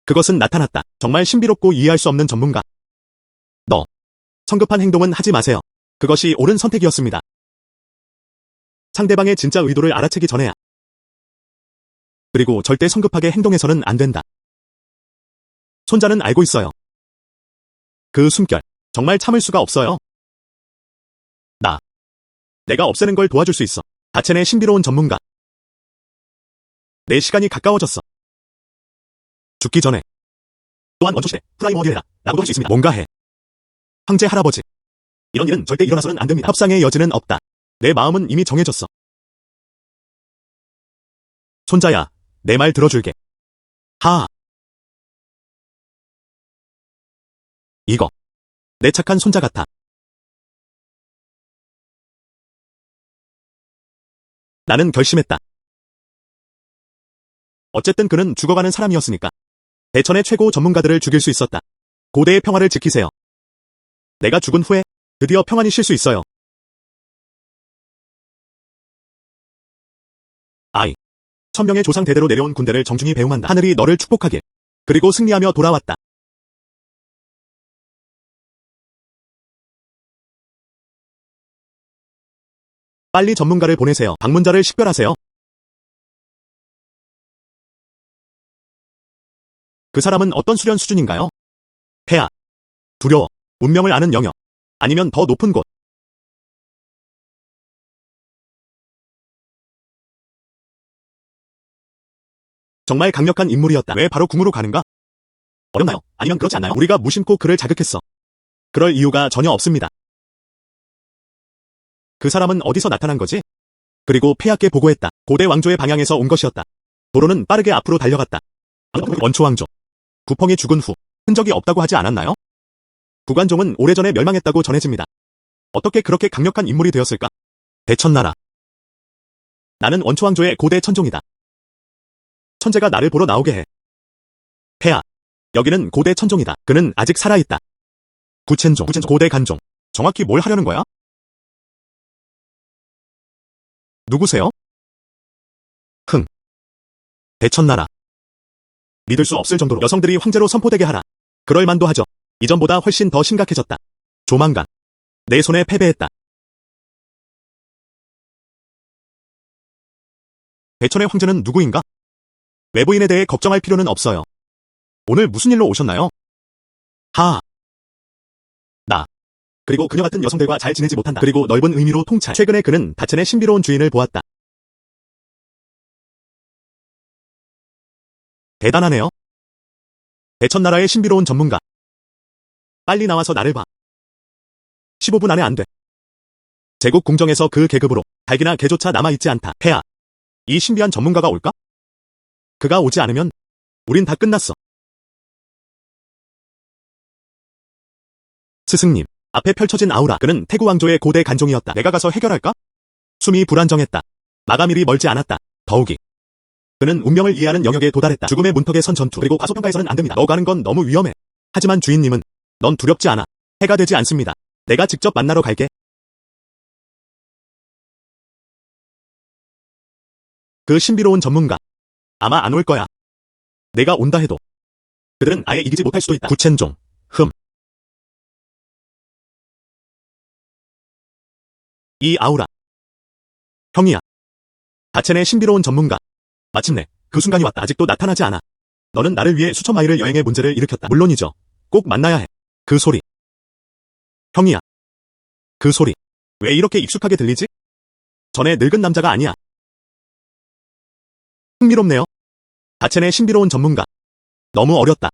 그것은 나타났다. 정말 신비롭고 이해할 수 없는 전문가. 너. 성급한 행동은 하지 마세요. 그것이 옳은 선택이었습니다. 상대방의 진짜 의도를 알아채기 전에야. 그리고 절대 성급하게 행동해서는 안 된다. 손자는 알고 있어요. 그 숨결. 정말 참을 수가 없어요. 내가 없애는 걸 도와줄 수 있어. 다첸의 신비로운 전문가. 내 시간이 가까워졌어. 죽기 전에. 또한 원초시대 프라이머디에다 라고도 할 수 있습니다. 뭔가 해. 황제 할아버지. 이런 일은 절대 일어나서는 안 됩니다. 협상의 여지는 없다. 내 마음은 이미 정해졌어. 손자야, 내 말 들어줄게. 하하. 이거. 내 착한 손자 같아. 나는 결심했다. 어쨌든 그는 죽어가는 사람이었으니까. 대천의 최고 전문가들을 죽일 수 있었다. 고대의 평화를 지키세요. 내가 죽은 후에 드디어 평안히 쉴 수 있어요. 아이. 천명의 조상 대대로 내려온 군대를 정중히 배웅한다. 하늘이 너를 축복하길. 그리고 승리하며 돌아왔다. 빨리 전문가를 보내세요. 방문자를 식별하세요. 그 사람은 어떤 수련 수준인가요? 폐하. 두려워. 운명을 아는 영역. 아니면 더 높은 곳. 정말 강력한 인물이었다. 왜 바로 궁으로 가는가? 어렵나요? 아니면 그렇지 않나요? 우리가 무심코 그를 자극했어. 그럴 이유가 전혀 없습니다. 그 사람은 어디서 나타난 거지? 그리고 폐하께 보고했다. 고대 왕조의 방향에서 온 것이었다. 도로는 빠르게 앞으로 달려갔다. 원초 왕조. 구펑이 죽은 후 흔적이 없다고 하지 않았나요? 구관종은 오래전에 멸망했다고 전해집니다. 어떻게 그렇게 강력한 인물이 되었을까? 대천나라. 나는 원초 왕조의 고대 천종이다. 천재가 나를 보러 나오게 해. 폐하. 여기는 고대 천종이다. 그는 아직 살아있다. 구첸종, 고대 간종. 정확히 뭘 하려는 거야? 누구세요? 흥. 대천나라. 믿을 수 없을 정도로 여성들이 황제로 선포되게 하라. 그럴 만도 하죠. 이전보다 훨씬 더 심각해졌다. 조만간 내 손에 패배했다. 대천의 황제는 누구인가? 외부인에 대해 걱정할 필요는 없어요. 오늘 무슨 일로 오셨나요? 하하. 나. 그리고 그녀 같은 여성들과 잘 지내지 못한다. 그리고 넓은 의미로 통찰. 최근에 그는 다첸의 신비로운 주인을 보았다. 대단하네요. 대천나라의 신비로운 전문가. 빨리 나와서 나를 봐. 15분 안에 안 돼. 제국 궁정에서 그 계급으로 닭이나 개조차 남아있지 않다. 폐하. 이 신비한 전문가가 올까? 그가 오지 않으면 우린 다 끝났어. 스승님. 앞에 펼쳐진 아우라. 그는 태구 왕조의 고대 간종이었다. 내가 가서 해결할까? 숨이 불안정했다. 마감일이 멀지 않았다. 더욱이. 그는 운명을 이해하는 영역에 도달했다. 죽음의 문턱에 선 전투. 그리고 과소평가해서는 안 됩니다. 너 가는 건 너무 위험해. 하지만 주인님은 넌 두렵지 않아. 해가 되지 않습니다. 내가 직접 만나러 갈게. 그 신비로운 전문가. 아마 안 올 거야. 내가 온다 해도 그들은 아예 이기지 못할 수도 있다. 구첸종. 이 아우라. 형이야. 다첸의 신비로운 전문가. 마침내 그 순간이 왔다. 아직도 나타나지 않아. 너는 나를 위해 수천 마일을 여행해 문제를 일으켰다. 물론이죠. 꼭 만나야 해. 그 소리. 형이야. 그 소리. 왜 이렇게 익숙하게 들리지? 전에 늙은 남자가 아니야. 흥미롭네요. 다첸의 신비로운 전문가. 너무 어렸다.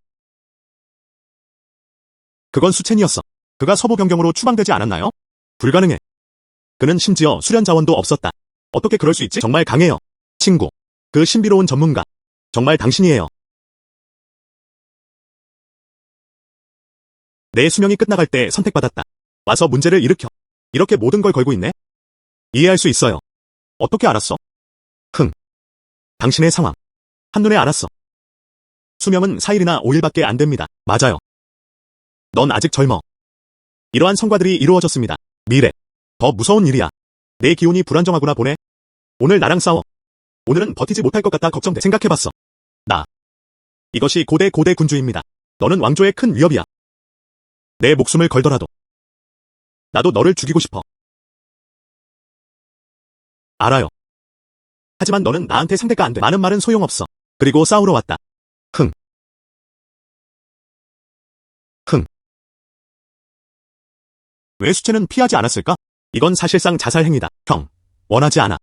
그건 수첸이었어. 그가 서부 변경으로 추방되지 않았나요? 불가능해. 그는 심지어 수련 자원도 없었다. 어떻게 그럴 수 있지? 정말 강해요. 친구. 그 신비로운 전문가. 정말 당신이에요. 내 수명이 끝나갈 때 선택받았다. 와서 문제를 일으켜. 이렇게 모든 걸 걸고 있네? 이해할 수 있어요. 어떻게 알았어? 당신의 상황. 한눈에 알았어. 수명은 4일이나 5일밖에 안 됩니다. 맞아요. 넌 아직 젊어. 이러한 성과들이 이루어졌습니다. 미래. 더 무서운 일이야. 내 기운이 불안정하구나 보네. 오늘 나랑 싸워. 오늘은 버티지 못할 것 같다 걱정돼. 생각해봤어. 나. 이것이 고대 군주입니다. 너는 왕조의 큰 위협이야. 내 목숨을 걸더라도. 나도 너를 죽이고 싶어. 알아요. 하지만 너는 나한테 상대가 안 돼. 많은 말은 소용없어. 그리고 싸우러 왔다. 왜 수체는 피하지 않았을까? 이건 사실상 자살 행위다. 형. 원하지 않아.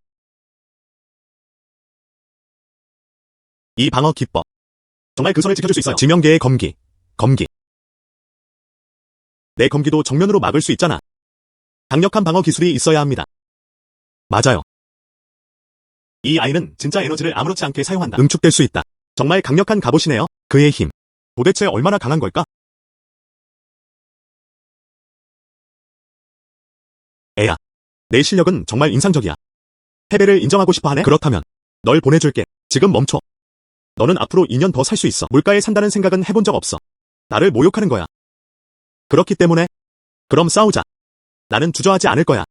이 방어 기법. 정말 그 선을 지켜줄 수 있어요. 지명계의 검기. 내 검기도 정면으로 막을 수 있잖아. 강력한 방어 기술이 있어야 합니다. 맞아요. 이 아이는 진짜 에너지를 아무렇지 않게 사용한다. 응축될 수 있다. 정말 강력한 갑옷이네요. 그의 힘. 도대체 얼마나 강한 걸까? 애야. 내 실력은 정말 인상적이야. 패배를 인정하고 싶어 하네? 그렇다면 널 보내줄게. 지금 멈춰. 너는 앞으로 2년 더 살 수 있어. 물가에 산다는 생각은 해본 적 없어. 나를 모욕하는 거야. 그렇기 때문에 그럼 싸우자. 나는 주저하지 않을 거야.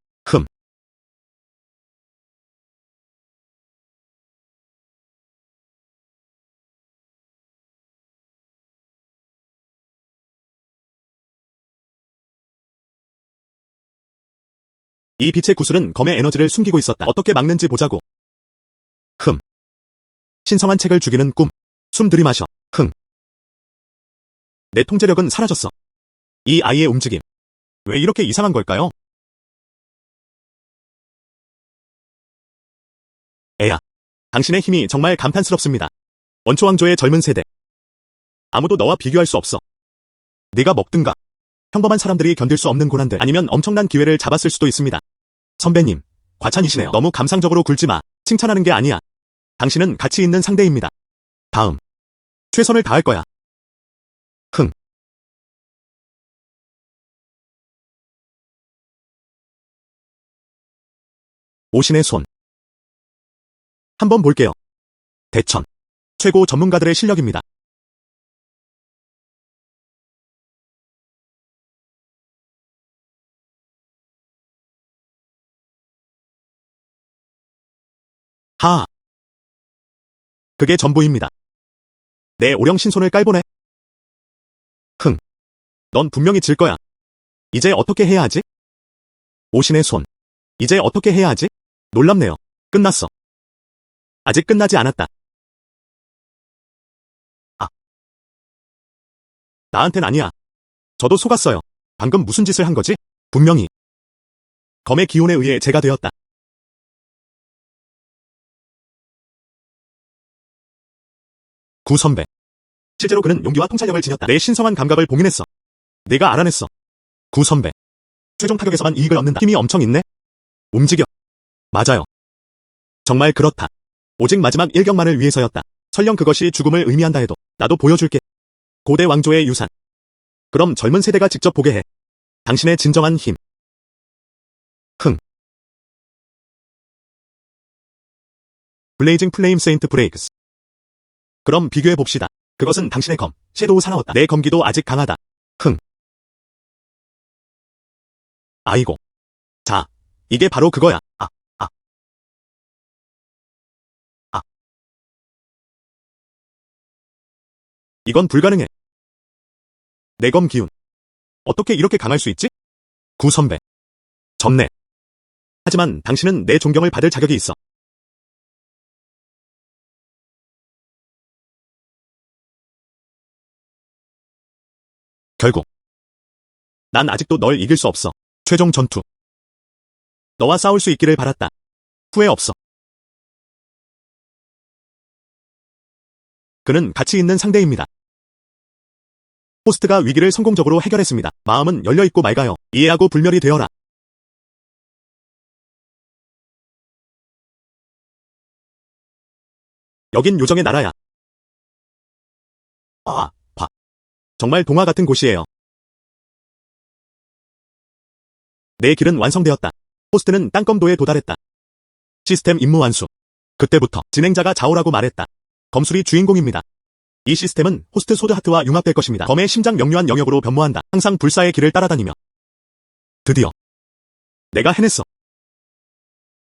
이 빛의 구슬은 검의 에너지를 숨기고 있었다. 어떻게 막는지 보자고. 신성한 책을 죽이는 꿈. 숨 들이마셔. 내 통제력은 사라졌어. 이 아이의 움직임. 왜 이렇게 이상한 걸까요? 애야. 당신의 힘이 정말 감탄스럽습니다. 원초왕조의 젊은 세대. 아무도 너와 비교할 수 없어. 네가 먹든가. 평범한 사람들이 견딜 수 없는 고난들 아니면 엄청난 기회를 잡았을 수도 있습니다. 선배님, 과찬이시네요. 너무 감상적으로 굴지 마. 칭찬하는 게 아니야. 당신은 가치 있는 상대입니다. 다음. 최선을 다할 거야. 오신의 손. 한번 볼게요. 대천. 최고 전문가들의 실력입니다. 하하. 그게 전부입니다. 내 오령 신손을 깔보네. 넌 분명히 질 거야. 이제 어떻게 해야 하지? 오신의 손. 이제 어떻게 해야 하지? 놀랍네요. 끝났어. 아직 끝나지 않았다. 아. 나한텐 아니야. 저도 속았어요. 방금 무슨 짓을 한 거지? 분명히. 검의 기운에 의해 제가 되었다. 구 선배. 실제로 그는 용기와 통찰력을 지녔다. 내 신성한 감각을 봉인했어. 내가 알아냈어. 구 선배. 최종 타격에서만 이익을 얻는다. 힘이 엄청 있네? 움직여. 맞아요. 정말 그렇다. 오직 마지막 일격만을 위해서였다. 설령 그것이 죽음을 의미한다 해도 나도 보여줄게. 고대 왕조의 유산. 그럼 젊은 세대가 직접 보게 해. 당신의 진정한 힘. 블레이징 플레임 세인트 브레이크스. 그럼 비교해봅시다. 그것은 당신의 검, 섀도우 사나웠다. 내 검기도 아직 강하다. 아이고. 자, 이게 바로 그거야. 이건 불가능해. 내 검 기운. 어떻게 이렇게 강할 수 있지? 구 선배. 접네. 하지만 당신은 내 존경을 받을 자격이 있어. 결국. 난 아직도 널 이길 수 없어. 최종 전투. 너와 싸울 수 있기를 바랐다. 후회 없어. 그는 가치 있는 상대입니다. 호스트가 위기를 성공적으로 해결했습니다. 마음은 열려있고 맑아요. 이해하고 불멸이 되어라. 여긴 요정의 나라야. 정말 동화 같은 곳이에요. 내 길은 완성되었다. 호스트는 땅검도에 도달했다. 시스템 임무 완수. 그때부터 진행자가 자오라고 말했다. 검술이 주인공입니다. 이 시스템은 호스트 소드하트와 융합될 것입니다. 검의 심장 명료한 영역으로 변모한다. 항상 불사의 길을 따라다니며. 드디어 내가 해냈어.